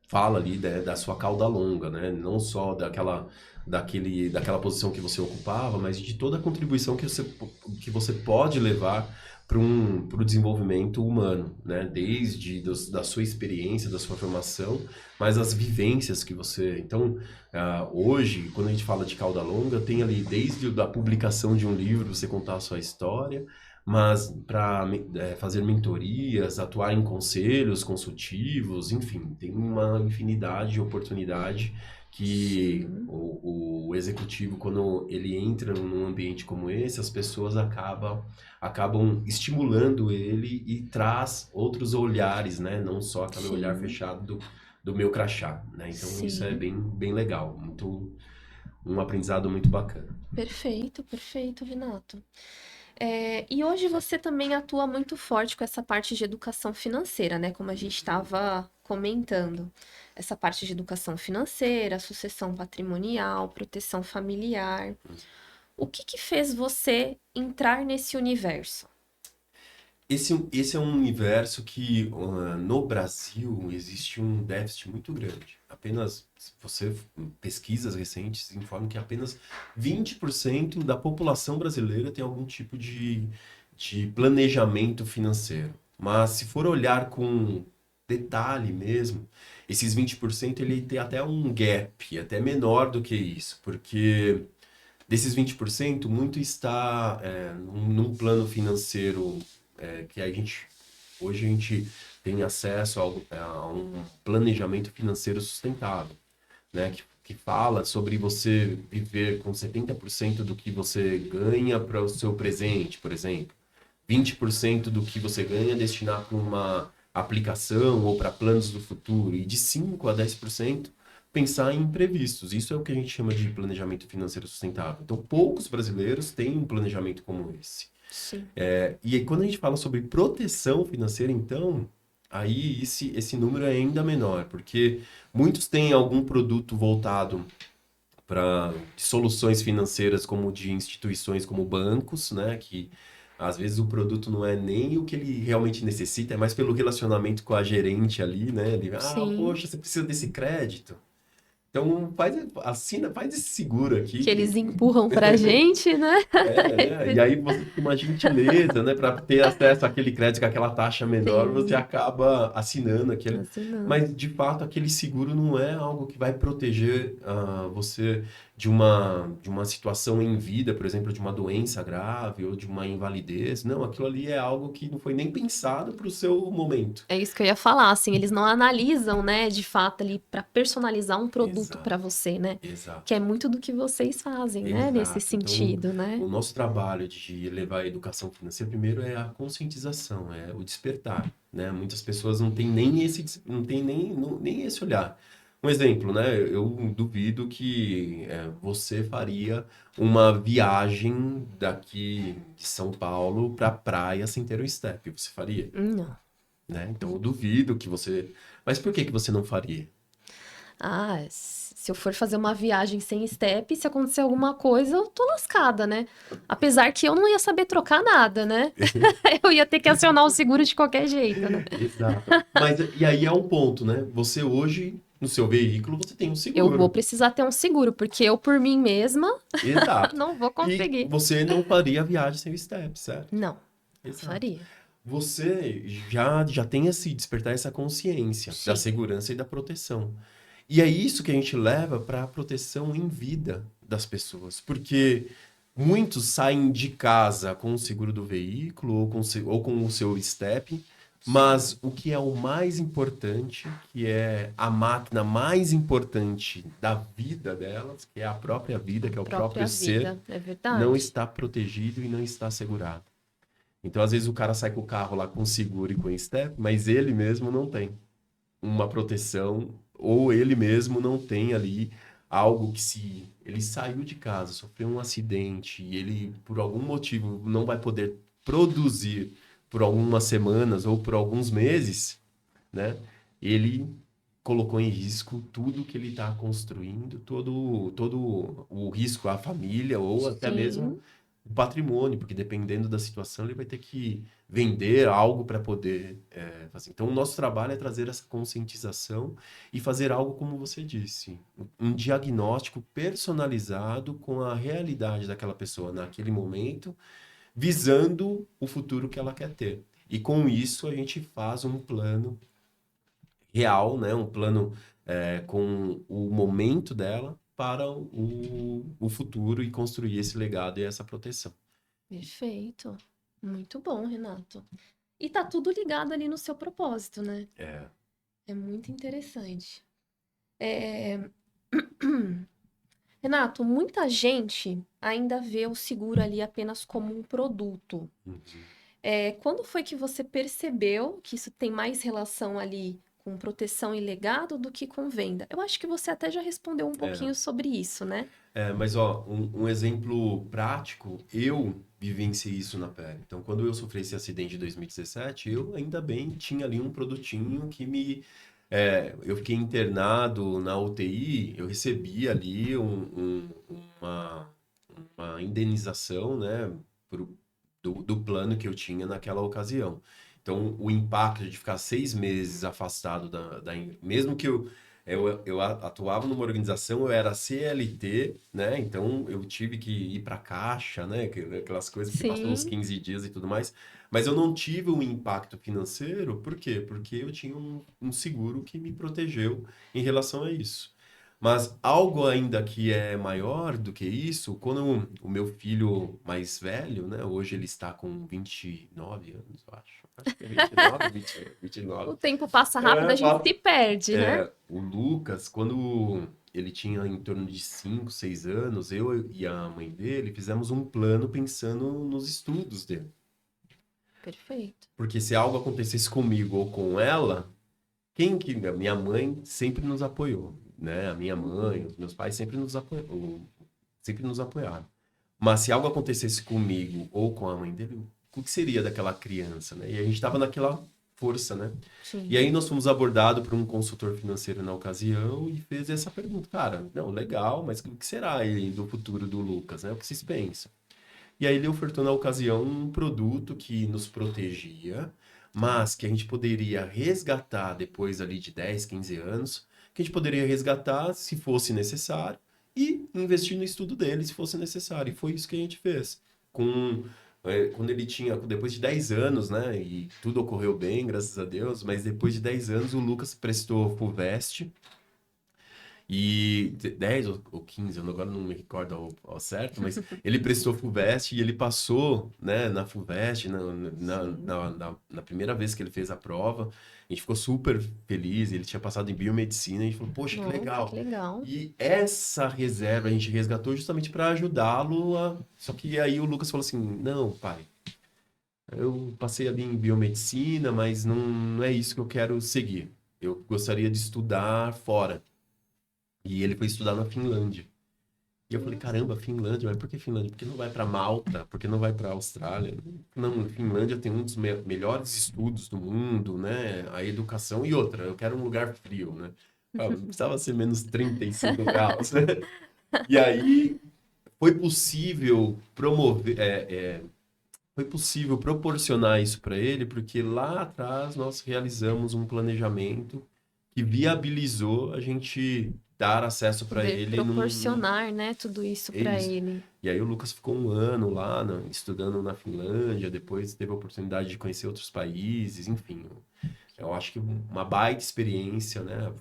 fala ali da sua cauda longa, né? Não só daquela posição que você ocupava, mas de toda a contribuição que você pode levar para o desenvolvimento humano, né? Da sua experiência, da sua formação, mas as vivências que você... Então, hoje, quando a gente fala de cauda longa, tem ali desde a publicação de um livro, você contar a sua história, mas para fazer mentorias, atuar em conselhos consultivos, enfim, tem uma infinidade de oportunidade que sim, o executivo, quando ele entra num ambiente como esse, as pessoas acabam estimulando ele e traz outros olhares, né? Não só aquele olhar sim, fechado do meu crachá, né? Então isso é sim. bem, bem legal, um aprendizado muito bacana. Perfeito, perfeito, Renato. E hoje você também atua muito forte com essa parte de educação financeira, né? Como a gente estava comentando. Essa parte de educação financeira, sucessão patrimonial, proteção familiar. O que que fez você entrar nesse universo? Esse é um universo que no Brasil existe um déficit muito grande. Se você pesquisas recentes informam que apenas 20% da população brasileira tem algum tipo de planejamento financeiro. Mas se for olhar com detalhe mesmo, esses 20% ele tem até um gap, até menor do que isso, porque desses 20% muito está num plano financeiro que hoje a gente tem acesso a um planejamento financeiro sustentável, né? Que fala sobre você viver com 70% do que você ganha para o seu presente, por exemplo. 20% do que você ganha destinar para uma aplicação ou para planos do futuro. E de 5 a 10% pensar em imprevistos. Isso é o que a gente chama de planejamento financeiro sustentável. Então, poucos brasileiros têm um planejamento como esse. Sim. E aí, quando a gente fala sobre proteção financeira, então, aí esse número é ainda menor, porque muitos têm algum produto voltado para soluções financeiras como de instituições como bancos, né? Que às vezes o produto não é nem o que ele realmente necessita, é mais pelo relacionamento com a gerente ali, né? Ele, Sim. poxa, você precisa desse crédito. Então faz esse seguro Que aqui. eles empurram pra gente, né? Né? E aí você, com uma gentileza, né, para ter acesso àquele crédito com aquela taxa menor, você Sim, acaba assinando aquele. assinando. Mas, de fato, aquele seguro não é algo que vai proteger você de uma situação em vida, por exemplo, de uma doença grave ou de uma invalidez. Não, aquilo ali é algo que não foi nem pensado para o seu momento. É isso que eu ia falar, assim, eles não analisam, né, de fato ali para personalizar um produto para Exato, você, né? Que exato. é muito do que vocês fazem, né, nesse Exato. Então, sentido, né? o nosso trabalho de levar a educação financeira, primeiro é a conscientização, é o despertar, né? Muitas pessoas não têm nem não têm nem esse olhar. Um exemplo, né? Eu duvido que você faria uma viagem daqui de São Paulo para a praia sem ter um step. Você faria, Não. né? Então, eu duvido que você... Mas por que que você não faria? Ah, se eu for fazer uma viagem sem step, se acontecer alguma coisa, eu tô lascada, né? Apesar que eu não ia saber trocar nada, né? Eu ia ter que acionar o seguro de qualquer jeito, né? Exato. Mas e aí é um ponto, né? Você hoje, no seu veículo, você tem um Eu vou seguro. precisar ter um seguro, porque eu, por mim mesma, Exato. não vou E conseguir. você não faria a viagem sem o step, certo? Não, não Exato. faria. Você já tem esse despertar essa consciência da Sim. segurança e da proteção. E é isso que a gente leva para a proteção em vida das pessoas, porque muitos saem de casa com o seguro do veículo ou com o seu step, mas o que é o mais importante, que é a máquina mais importante da vida delas, que é a própria vida, que é o próprio Própria ser, vida, é não verdade. está protegido e não está assegurado. Então, às vezes, o cara sai com o carro lá com seguro e com step, mas ele mesmo não tem uma proteção, ou ele mesmo não tem ali algo que se ele saiu de casa, sofreu um acidente e ele, por algum motivo, não vai poder produzir por algumas semanas ou por alguns meses, né? Ele colocou em risco tudo que ele está construindo, todo o risco à família ou até mesmo Sim, o patrimônio, porque dependendo da situação ele vai ter que vender algo para poder fazer. Então, o nosso trabalho é trazer essa conscientização e fazer algo como você disse, um diagnóstico personalizado com a realidade daquela pessoa naquele momento, visando o futuro que ela quer ter. E com isso a gente faz um plano real, né? Um plano com o momento dela para o futuro e construir esse legado e essa proteção. perfeito. Muito bom, Renato. E tá tudo ligado ali no seu propósito, né? É, É muito interessante. É, Renato, muita gente ainda vê o seguro ali apenas como um produto. uhum. Quando foi que você percebeu que isso tem mais relação ali com proteção e legado do que com venda? Eu acho que você até já respondeu um É. pouquinho sobre isso, né? Mas ó, um exemplo prático, eu vivenciei isso na pele. Então, quando eu sofri esse acidente em 2017, eu ainda bem tinha ali um produtinho que eu fiquei internado na UTI, eu recebi ali uma, uma indenização, né, do plano que eu tinha naquela ocasião. Então, o impacto de ficar 6 meses afastado mesmo que eu Eu atuava numa organização, eu era CLT, né? Então eu tive que ir para caixa, né? Aquelas coisas que passam uns Sim, 15 dias e tudo mais. Mas eu não tive um impacto financeiro, por quê? Porque eu tinha um seguro que me protegeu em relação a isso. Mas algo ainda que é maior do que isso, quando o meu filho mais velho, né? Hoje ele está com 29 anos, eu acho. Acho que é 29, 20, 29. o tempo passa rápido, a É, gente se perde, né? o Lucas, quando ele tinha em torno de 5, 6 anos, eu e a mãe dele fizemos um plano pensando nos estudos dele. Perfeito. Porque se algo acontecesse comigo ou com ela, quem que... A minha mãe sempre nos apoiou, né? A minha mãe, os meus pais sempre nos apoiaram. Mas se algo acontecesse comigo ou com a mãe dele, o que seria daquela criança, né? E a gente estava naquela força, né? E Sim. aí nós fomos abordados por um consultor financeiro na ocasião e fez essa pergunta, cara, não, legal, mas o que será aí do futuro do Lucas, né? O que vocês pensam? E aí ele ofertou na ocasião um produto que nos protegia, mas que a gente poderia resgatar depois ali de 10, 15 anos, que a gente poderia resgatar se fosse necessário e investir no estudo dele se fosse necessário. E foi isso que a gente fez. Quando ele tinha, depois de 10 anos, né, e tudo ocorreu bem, graças a Deus, mas depois de 10 anos o Lucas prestou FUVEST, e 10 ou 15, eu agora não me recordo ao certo, mas ele prestou FUVEST e ele passou, né, na FUVEST, Sim. na primeira vez que ele fez a prova. A gente ficou super feliz, ele tinha passado em biomedicina, a gente falou, poxa, que Nossa, que legal. legal. E essa reserva a gente resgatou justamente para ajudá-lo a... Só que aí o Lucas falou assim, não, pai, eu passei ali em biomedicina, mas não é isso que eu quero seguir. Eu gostaria de estudar fora. E ele foi estudar na Finlândia. E eu falei, Nossa. caramba, Finlândia, mas por que Finlândia? Por que não vai para Malta? Por que não vai para Austrália? Não, Finlândia tem um dos melhores estudos do mundo, né? A educação e outra, eu quero um lugar frio, né? Ah, não precisava ser menos 35 graus, né? E aí foi possível foi possível proporcionar isso para ele, porque lá atrás nós realizamos um planejamento que viabilizou a gente dar acesso para Poder ele proporcionar, né, tudo isso é para isso. ele. E aí o Lucas ficou um ano lá, né, estudando na Finlândia, depois teve a oportunidade de conhecer outros países, enfim. Eu acho que uma baita experiência, né?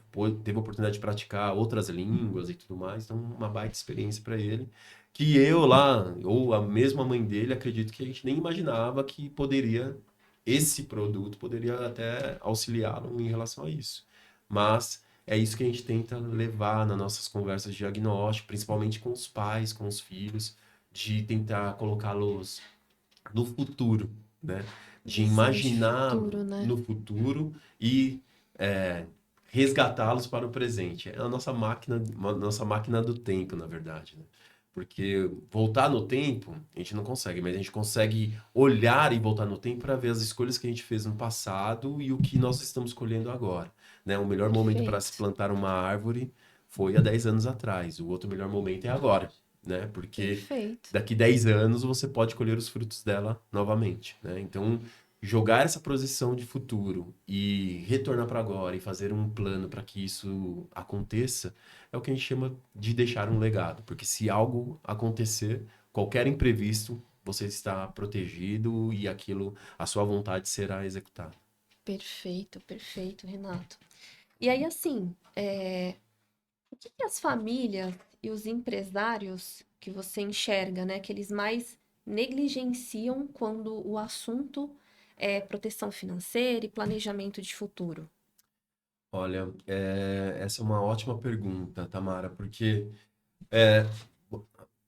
Teve a oportunidade de praticar outras línguas e tudo mais, então uma baita experiência para ele. Que eu lá, ou a mesma mãe dele, acredito que a gente nem imaginava que esse produto poderia até auxiliá-lo em relação a isso. Mas é isso que a gente tenta levar nas nossas conversas de diagnóstico, principalmente com os pais, com os filhos, de tentar colocá-los no futuro, né? De Visão de imaginar futuro, né? no futuro e é, resgatá-los para o presente. É a nossa máquina do tempo, na verdade, né? Porque voltar no tempo, a gente não consegue, mas a gente consegue olhar e voltar no tempo para ver as escolhas que a gente fez no passado e o que nós estamos colhendo agora, né? O melhor momento para se Perfeito. plantar uma árvore foi há 10 anos atrás, o outro melhor momento é agora, né? Porque Perfeito. daqui 10 anos você pode colher os frutos dela novamente, né? Então, jogar essa projeção de futuro e retornar para agora e fazer um plano para que isso aconteça é o que a gente chama de deixar um legado, porque se algo acontecer, qualquer imprevisto, você está protegido e aquilo, a sua vontade será executada. Perfeito, perfeito, Renato. E aí, assim, o que que as famílias e os empresários que você enxerga, né, que eles mais negligenciam quando o assunto é proteção financeira e planejamento de futuro? Olha, essa é uma ótima pergunta, Tamara, porque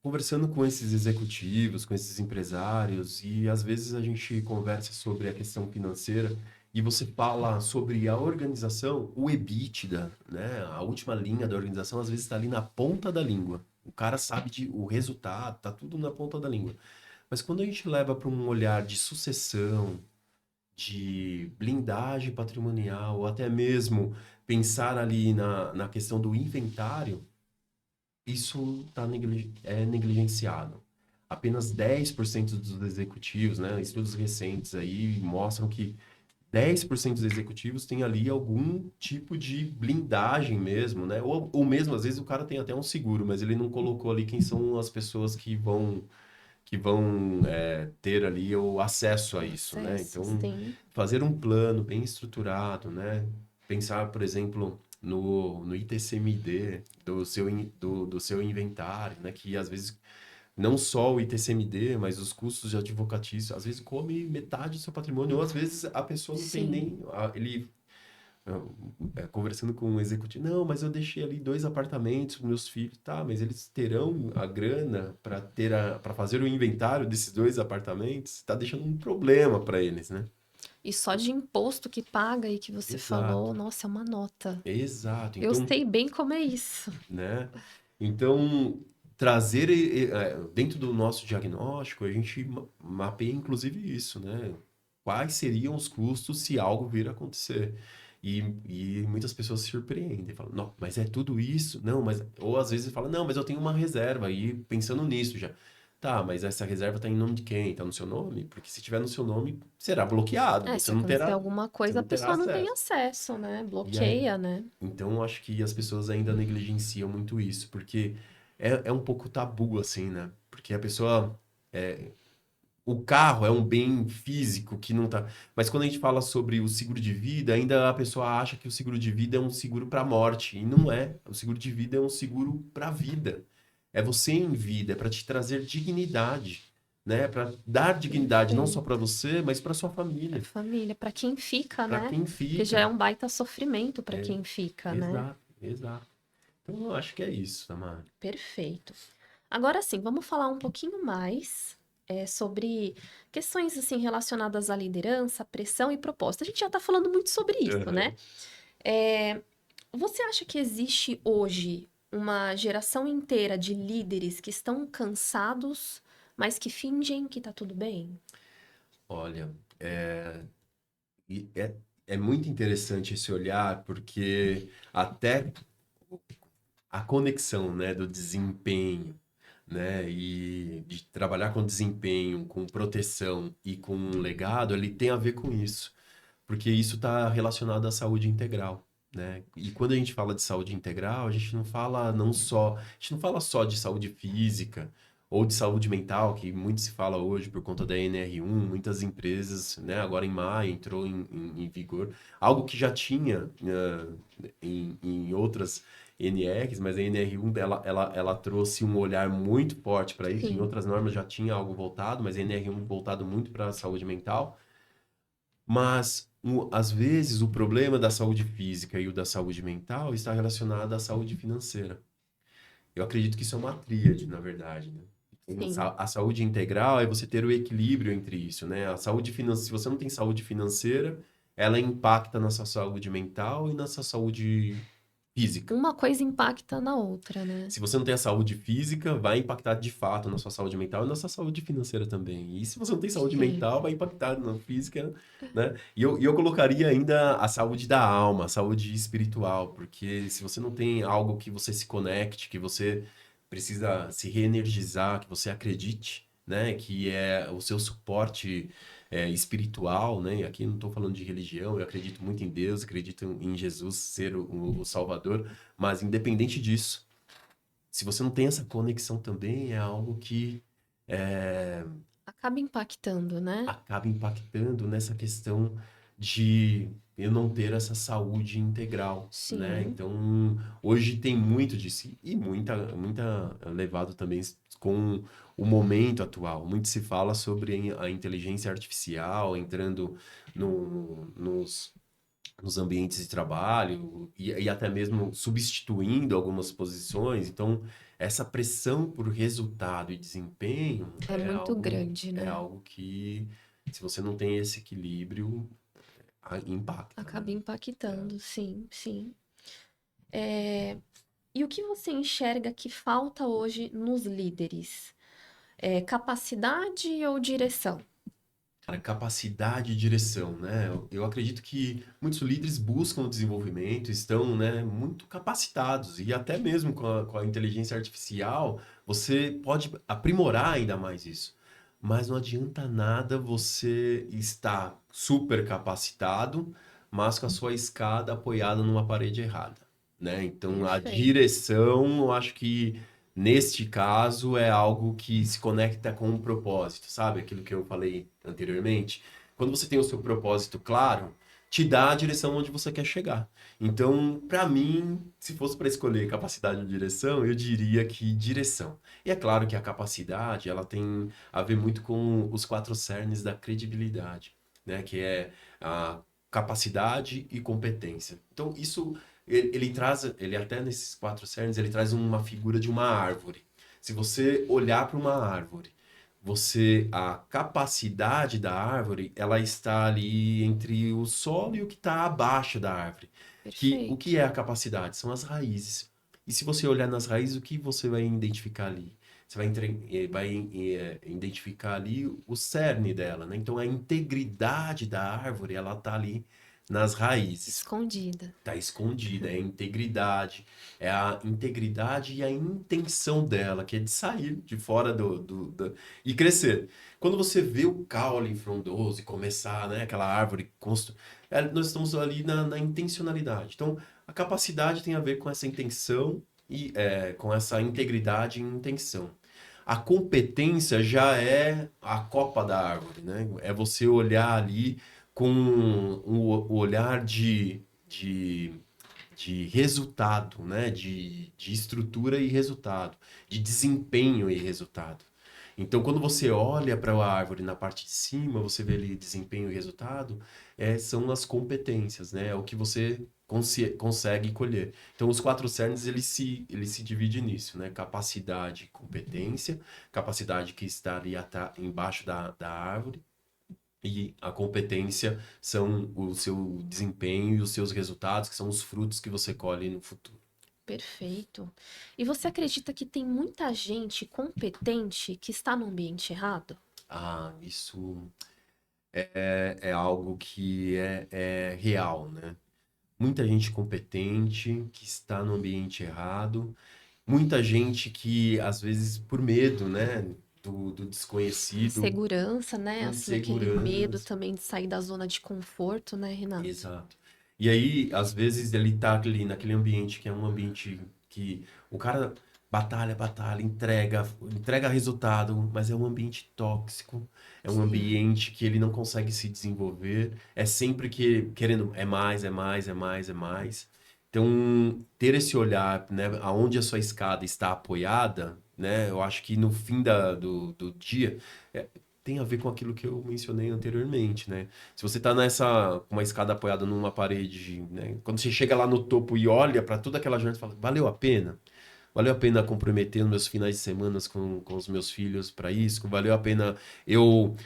conversando com esses executivos, com esses empresários, e às vezes a gente conversa sobre a questão financeira e você fala sobre a organização, o EBITDA, né? A última linha da organização às vezes está ali na ponta da língua. O cara sabe o resultado, tá tudo na ponta da língua. Mas quando a gente leva para um olhar de sucessão, de blindagem patrimonial, ou até mesmo pensar ali na questão do inventário, isso é negligenciado. Apenas 10% dos executivos, né, estudos recentes aí mostram que 10% dos executivos tem ali algum tipo de blindagem mesmo, né? Ou mesmo, às vezes, o cara tem até um seguro, mas ele não colocou ali quem são as pessoas que vão ter ali o acesso a isso, né? Acesso, Então, sim. fazer um plano bem estruturado, né? Pensar, por exemplo, no ITCMD do seu inventário, né? Que às vezes não só o ITCMD, mas os custos de advocatício, às vezes come metade do seu patrimônio, ou às vezes a pessoa não tem Sim. nem. Conversando com um executivo, não, mas eu deixei ali 2 apartamentos para meus filhos, tá, mas eles terão a grana para fazer o inventário desses 2 apartamentos? Tá deixando um problema para eles, né? E só de imposto que paga e que você Exato, falou, nossa, é uma nota. exato. Eu Então, sei bem como é isso. né? Então, trazer dentro do nosso diagnóstico, a gente mapeia inclusive isso, né? Quais seriam os custos se algo vir a acontecer? E muitas pessoas se surpreendem, falam, não, mas é tudo isso? Não, mas ou às vezes fala, não, mas eu tenho uma reserva aí pensando nisso já. Tá, mas essa reserva está em nome de quem? Está no seu nome? Porque se tiver no seu nome, será bloqueado, É, se você não acontecer terá, alguma você coisa, a não terá pessoa não tem acesso. acesso, né? E aí, Bloqueia, né? então, eu acho que as pessoas ainda negligenciam muito isso, porque é um pouco tabu, assim, né? Porque a pessoa. O carro é um bem físico que não tá. Mas quando a gente fala sobre o seguro de vida, ainda a pessoa acha que o seguro de vida é um seguro para morte. E não é. O seguro de vida é um seguro para a vida. É você em vida, é para te trazer dignidade, né? Para dar dignidade não só para Perfeito. você, mas para sua Pra família, família, pra quem fica, para né? quem Porque já é fica. um baita sofrimento pra É, quem fica, né? exato, exato. Então, eu acho que é isso, Tamara. Perfeito. Agora sim, vamos falar um pouquinho mais sobre questões assim relacionadas à liderança, pressão e proposta. A gente já está falando muito sobre isso, né? Aham. É, você acha que existe hoje uma geração inteira de líderes que estão cansados, mas que fingem que tá tudo bem? Olha, e é muito interessante esse olhar, porque até a conexão, né, do desempenho, né, e de trabalhar com desempenho, com proteção e com um legado, ele tem a ver com isso, porque isso está relacionado à saúde integral. Né? E quando a gente fala de saúde integral, a gente a gente não fala só de saúde física ou de saúde mental, que muito se fala hoje por conta da NR1, muitas empresas, né, agora em maio entrou em vigor, algo que já tinha em outras NRs, mas a NR1 ela trouxe um olhar muito forte para isso. Em Sim. outras normas já tinha algo voltado, mas a NR1 voltado muito para a saúde mental. Mas, às vezes, o problema da saúde física e o da saúde mental está relacionado à saúde financeira. Eu acredito que isso é uma tríade, na verdade, né? Sim. A saúde integral é você ter o equilíbrio entre isso, né? A saúde financeira, se você não tem saúde financeira, ela impacta na sua saúde mental e na sua saúde física. Uma coisa impacta na outra, né? Se você não tem a saúde física, vai impactar de fato na sua saúde mental e na sua saúde financeira também. E se você não tem saúde Sim. mental, vai impactar na física, né? E eu colocaria ainda a saúde da alma, a saúde espiritual, porque se você não tem algo que você se conecte, que você precisa se reenergizar, que você acredite, né? Que é o seu suporte espiritual, né? E aqui não estou falando de religião, eu acredito muito em Deus, acredito em Jesus ser o Salvador, mas independente disso, se você não tem essa conexão também, é algo que Acaba impactando, né? acaba impactando nessa questão de eu não ter essa saúde integral, né? Sim. Então, hoje tem muito disso e muita levado também com o momento atual. Muito se fala sobre a inteligência artificial entrando nos ambientes de trabalho e até mesmo substituindo algumas posições. Então, essa pressão por resultado e desempenho É muito grande, é né? algo que, se você não tem esse equilíbrio, impacta, né? Acaba impactando, sim, sim. E o que você enxerga que falta hoje nos líderes? Capacidade ou direção? Cara, capacidade e direção, né? Eu acredito que muitos líderes buscam o desenvolvimento, estão, né, muito capacitados e até mesmo com a inteligência artificial, você pode aprimorar ainda mais isso. mas não adianta nada você estar super capacitado, mas com a sua escada apoiada numa parede errada, né? Então, a Perfeito. direção, eu acho que neste caso é algo que se conecta com um propósito, sabe? Aquilo que eu falei anteriormente. Quando você tem o seu propósito claro, te dá a direção onde você quer chegar. Então, para mim, se fosse para escolher capacidade ou direção, eu diria que direção. E é claro que a capacidade, ela tem a ver muito com os quatro cernes da credibilidade, né? Que é a capacidade e competência. Então, isso ele traz, ele até nesses quatro cernes, ele traz uma figura de uma árvore. Se você olhar para uma árvore, a capacidade da árvore, ela está ali entre o solo e o que está abaixo da árvore. O que Perfeito. é a capacidade? São as raízes. E se você olhar nas raízes, o que você vai identificar ali? Você vai identificar ali o cerne dela, né? Então a integridade da árvore, ela tá ali nas raízes. Escondida. Tá escondida, é a integridade, é a integridade e a intenção dela, que é de sair de fora e crescer. Quando você vê o caule frondoso e começar, né, aquela árvore nós estamos ali na intencionalidade. Então, a capacidade tem a ver com essa intenção e com essa integridade e intenção. A competência já é a copa da árvore, né? É você olhar ali com o olhar de, de resultado, né? De estrutura e resultado, de desempenho e resultado. Então, quando você olha para a árvore na parte de cima, você vê ali desempenho e resultado, são as competências, né? É o que você consegue colher. Então, os quatro cernes, ele se divide nisso, né? Capacidade e competência, capacidade que está ali embaixo da árvore, e a competência são o seu desempenho e os seus resultados, que são os frutos que você colhe no futuro. Perfeito. E você acredita que tem muita gente competente que está no ambiente errado? Ah, isso é algo que é real, né? Muita gente competente que está no ambiente errado, muita gente que, às vezes, por medo, né, do desconhecido, Insegurança, né? Assim, aquele medo insegurança. também de sair da zona de conforto, né, Renato? Exato. E aí, às vezes, ele tá ali naquele ambiente que é um ambiente que o cara batalha, batalha, entrega resultado, mas é um ambiente tóxico, é um Sim. ambiente que ele não consegue se desenvolver, é sempre que querendo é mais, é mais, é mais, é mais. Então, ter esse olhar, né, aonde a sua escada está apoiada, né, eu acho que no fim do dia é, tem a ver com aquilo que eu mencionei anteriormente, né? Se você tá com uma escada apoiada numa parede, né? Quando você chega lá no topo e olha para toda aquela jornada, você fala, valeu a pena? Valeu a pena comprometer nos meus finais de semana com os meus filhos para isso? Valeu a pena eu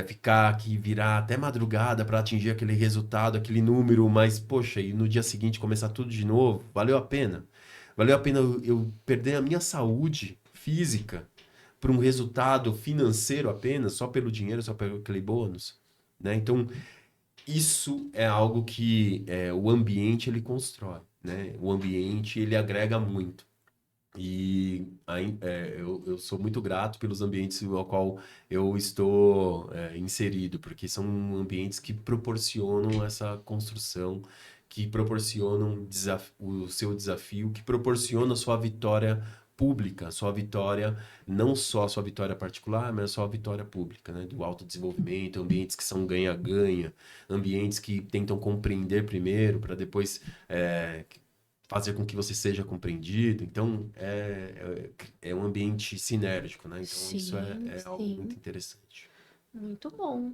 ficar aqui, virar até madrugada para atingir aquele resultado, aquele número, mas, poxa, e no dia seguinte começar tudo de novo? Valeu a pena? Valeu a pena eu perder a minha saúde física por um resultado financeiro apenas, só pelo dinheiro, só pelo aquele bônus? Né? Então, isso é algo que o ambiente ele constrói, né? O ambiente ele agrega muito. E eu sou muito grato pelos ambientes ao qual eu estou inserido, porque são ambientes que proporcionam essa construção, que proporcionam o seu desafio, que proporciona a sua vitória pública, sua vitória, não só a sua vitória particular, mas a sua vitória pública, né? Do autodesenvolvimento, ambientes que são ganha-ganha, ambientes que tentam compreender primeiro para depois fazer com que você seja compreendido. Então, é um ambiente sinérgico, né? Então, isso Sim, é algo muito sim. interessante. Muito bom.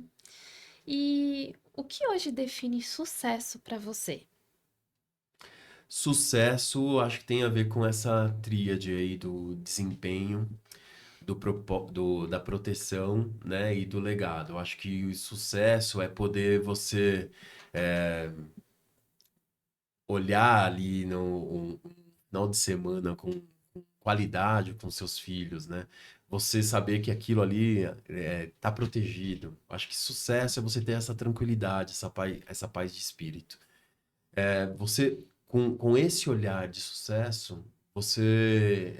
E o que hoje define sucesso para você? Sucesso, acho que tem a ver com essa tríade aí do desempenho, da proteção, né? E do legado. Eu acho que o sucesso é poder você é, olhar ali no final de semana com qualidade com seus filhos, né? Você saber que aquilo ali tá protegido. Acho que sucesso é você ter essa tranquilidade, essa paz de espírito. Você, com esse olhar de sucesso, você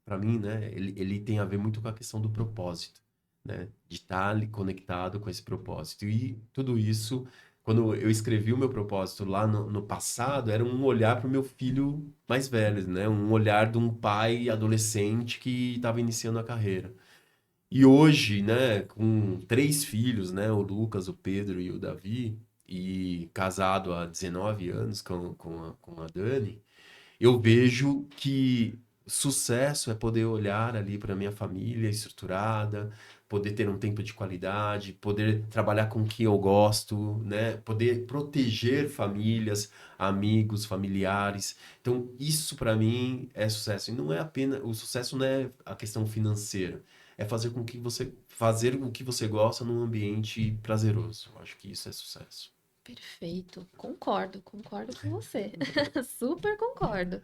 para mim, né, ele tem a ver muito com a questão do propósito, né, de estar ali conectado com esse propósito. E tudo isso, quando eu escrevi o meu propósito lá no passado, era um olhar para o meu filho mais velho, né, um olhar de um pai adolescente que estava iniciando a carreira. E hoje, né, com três filhos, né, o Lucas, o Pedro e o Davi, e casado há 19 anos com a Dani, eu vejo que sucesso é poder olhar ali para minha família estruturada, poder ter um tempo de qualidade, poder trabalhar com quem eu gosto, né? Poder proteger famílias, amigos, familiares. Então, isso para mim é sucesso. E não é apenas, o sucesso não é a questão financeira, é fazer o que você gosta num ambiente prazeroso. Eu acho que isso é sucesso. Perfeito. Concordo com você. Super concordo.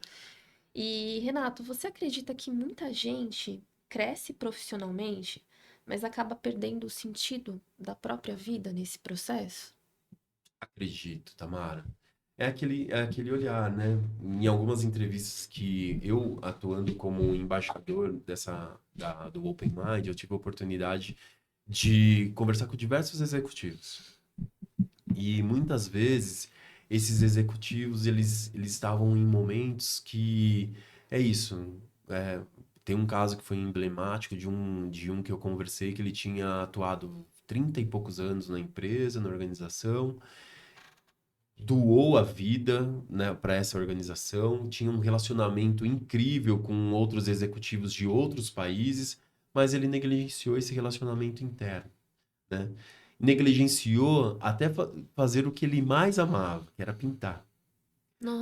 E, Renato, você acredita que muita gente cresce profissionalmente, mas acaba perdendo o sentido da própria vida nesse processo? Acredito, Tamara. É aquele olhar, né? Em algumas entrevistas que eu, atuando como embaixador do Open Mind, eu tive a oportunidade de conversar com diversos executivos. E muitas vezes esses executivos, eles estavam em momentos que é isso. é, Tem um caso que foi emblemático de um que eu conversei que ele tinha atuado 30 e poucos anos na empresa, na organização, doou a vida, né, para essa organização, tinha um relacionamento incrível com outros executivos de outros países, mas ele negligenciou esse relacionamento interno, né? Negligenciou até fazer o que ele mais amava, que era pintar,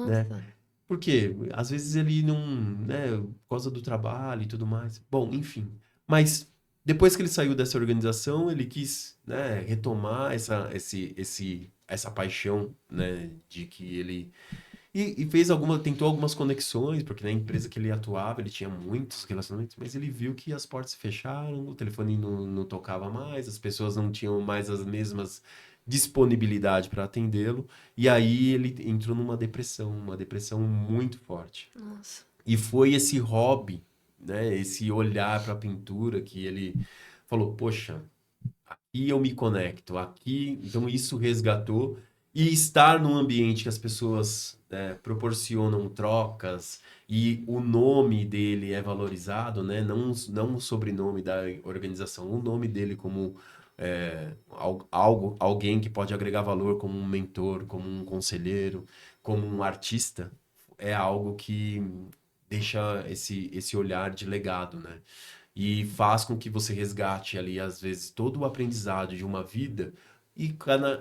né? Nossa, Porque às vezes ele não, né, por causa do trabalho e tudo mais. Bom, enfim. Mas depois que ele saiu dessa organização, ele quis, né, retomar essa paixão, né, de que ele e tentou algumas conexões, porque na empresa que ele atuava, ele tinha muitos relacionamentos, mas ele viu que as portas se fecharam, o telefone não tocava mais, as pessoas não tinham mais as mesmas disponibilidade para atendê-lo, e aí ele entrou numa depressão, uma depressão muito forte. nossa. E foi esse hobby, né, esse olhar para a pintura que ele falou, poxa, aqui eu me conecto, aqui, então isso resgatou. E estar num ambiente que as pessoas proporcionam trocas e o nome dele é valorizado, né? Não o sobrenome da organização, o nome dele como alguém que pode agregar valor como um mentor, como um conselheiro, como um artista, é algo que deixa esse olhar de legado, né? E faz com que você resgate ali, às vezes, todo o aprendizado de uma vida e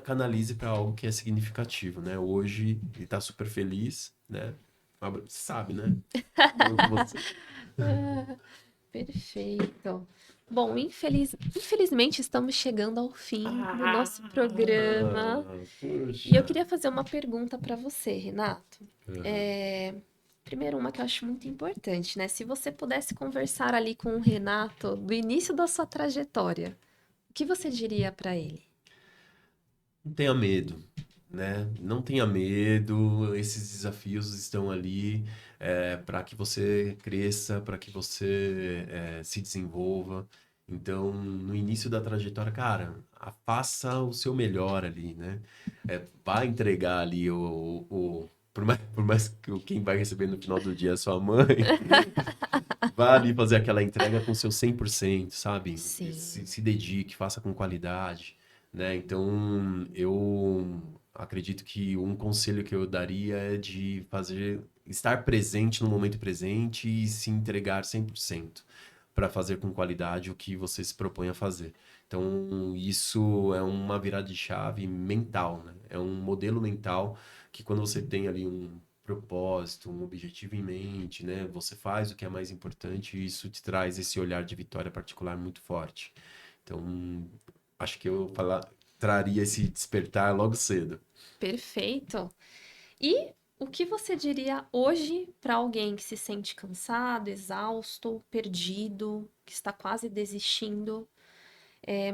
canalize para algo que é significativo, né? Hoje ele está super feliz, né? Você sabe, né? Você... Ah, perfeito. Bom, infelizmente estamos chegando ao fim do nosso programa. E eu Puxa. queria fazer uma pergunta para você, Renato. Aham. É, Primeiro, uma que eu acho muito importante, né? Se você pudesse conversar ali com o Renato do início da sua trajetória, o que você diria para ele? Não tenha medo, né? Não tenha medo, esses desafios estão ali para que você cresça, para que você se desenvolva. Então, no início da trajetória, cara, faça o seu melhor ali, né? Vai entregar ali por mais que quem vai receber no final do dia é sua mãe, vá ali fazer aquela entrega com seu 100%, sabe? E Sim, se dedique, faça com qualidade, né? Então, eu acredito que um conselho que eu daria é de estar presente no momento presente e se entregar 100% para fazer com qualidade o que você se propõe a fazer. Então, isso é uma virada de chave mental, né? É um modelo mental que quando você tem ali um propósito, um objetivo em mente, né? Você faz o que é mais importante e isso te traz esse olhar de vitória particular muito forte. Então, acho que traria esse despertar logo cedo. perfeito. E o que você diria hoje para alguém que se sente cansado, exausto, perdido, que está quase desistindo,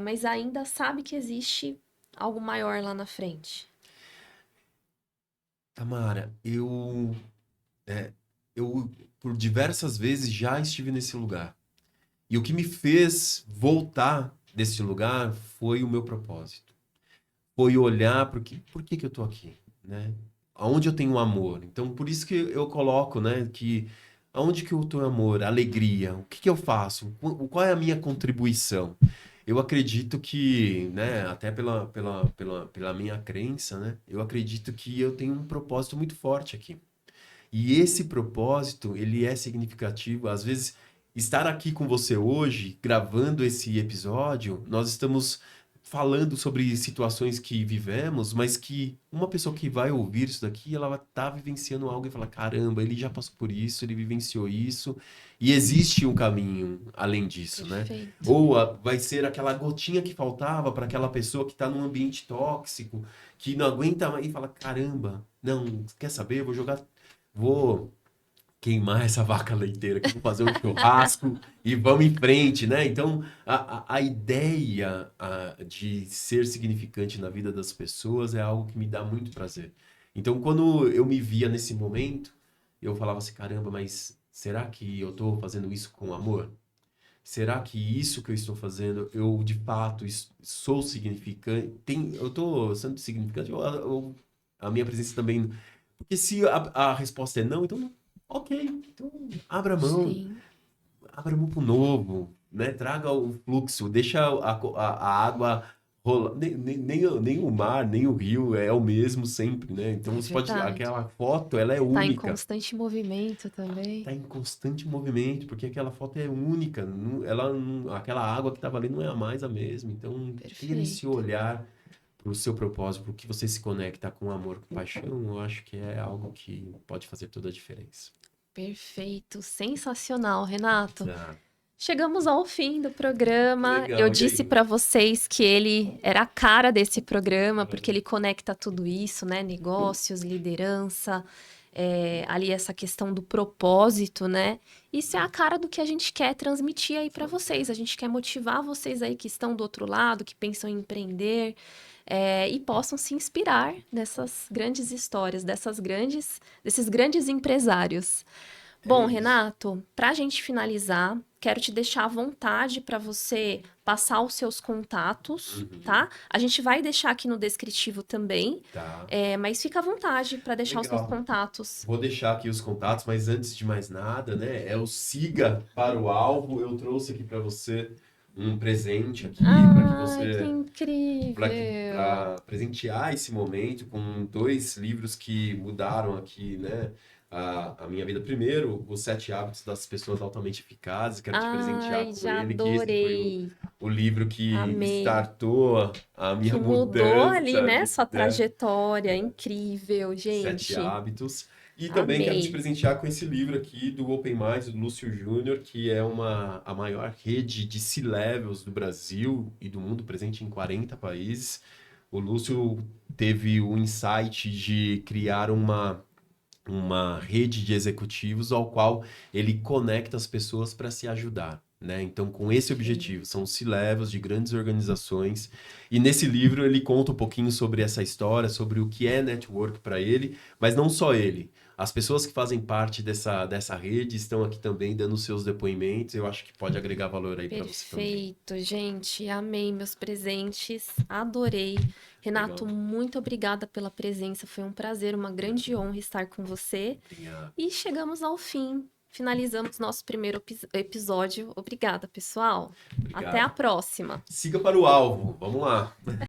mas ainda sabe que existe algo maior lá na frente? Tamara, é, eu por diversas vezes, já estive nesse lugar. E o que me fez voltar desse lugar foi o meu propósito. Foi olhar por que que eu tô aqui, né? Aonde eu tenho amor. Então, por isso que eu coloco, né, que aonde que eu tenho amor, alegria, o que que eu faço? Qual é a minha contribuição? Eu acredito que, né, até pela minha crença, né, eu acredito que eu tenho um propósito muito forte aqui. E esse propósito, ele é significativo. Às vezes, estar aqui com você hoje, gravando esse episódio, nós estamos falando sobre situações que vivemos, mas que uma pessoa que vai ouvir isso daqui, ela vai estar vivenciando algo e falar, caramba, ele já passou por isso, ele vivenciou isso, e existe um caminho além disso, né? Perfeito. Ou vai ser aquela gotinha que faltava para aquela pessoa que está num ambiente tóxico, que não aguenta mais e fala, caramba, não, quer saber? Eu vou queimar essa vaca leiteira aqui, vou fazer um churrasco e vamos em frente, né? Então, a ideia de ser significante na vida das pessoas é algo que me dá muito prazer. Então, quando eu me via nesse momento, eu falava assim, caramba, mas será que eu estou fazendo isso com amor? Será que isso que eu estou fazendo, eu de fato sou significante? Eu estou sendo significante? A minha presença também. Porque se a resposta é não, então, ok. Então, Sim. abra mão pro novo, né? Traga o fluxo, deixa a água rolar. Nem o mar, nem o rio é o mesmo sempre, né? Então, É você pode. verdade. Aquela foto, ela é Tá em única. constante movimento também. Tá em constante movimento, porque aquela foto é única. Aquela água que tava ali não é a mais a mesma. Então, ter esse Perfeito. olhar pro seu propósito, pro que você se conecta com amor, com paixão, eu acho que é algo que pode fazer toda a diferença. Perfeito. Sensacional, Renato. Tá. Chegamos ao fim do Que programa. Eu legal, e disse aí? para vocês que ele era a cara desse programa, porque ele conecta tudo isso, né? Negócios, liderança, ali essa questão do propósito, né? Isso é a cara do que a gente quer transmitir aí para vocês. A gente quer motivar vocês aí que estão do outro lado, que pensam em empreender, e possam se inspirar nessas grandes histórias, desses grandes empresários. É Bom, isso. Renato, para a gente finalizar, quero te deixar à vontade para você passar os seus contatos, Uhum. tá? A gente vai deixar aqui no descritivo também, Tá. mas fica à vontade para deixar os seus Legal. contatos. Vou deixar aqui os contatos, mas antes de mais nada, né? É o siga para o alvo. Eu trouxe aqui para você um presente aqui para que Ai, que você incrível! para presentear esse momento com dois livros que mudaram aqui, né? A minha vida. Primeiro, Os Sete Hábitos das Pessoas Altamente Eficazes. Quero te presentear Ai, com já ele, que esse foi adorei. o livro que Amei. startou a minha Que mudou ali, mudança, né, sua né? trajetória. Incrível, Sete gente. Hábitos. E também quero te Amei. presentear com esse livro aqui do Open Minds, do Lúcio Júnior, que é a maior rede de C-Levels do Brasil e do mundo, presente em 40 países. O Lúcio teve o insight de criar uma rede de executivos ao qual ele conecta as pessoas para se ajudar, né? Então, com esse objetivo, Perfeito. são C-levels de grandes organizações. E nesse livro ele conta um pouquinho sobre essa história, sobre o que é network para ele, mas não só ele. As pessoas que fazem parte dessa rede estão aqui também dando seus depoimentos. Eu acho que pode agregar valor aí para você também. Perfeito, gente. Amei meus presentes. Adorei. Renato, Legal. muito obrigada pela presença. Foi um prazer, uma grande honra estar com você. Obrigado. E chegamos ao fim. Finalizamos nosso primeiro episódio. Obrigada, pessoal. Até a Obrigado. próxima. Siga para o alvo. Vamos lá.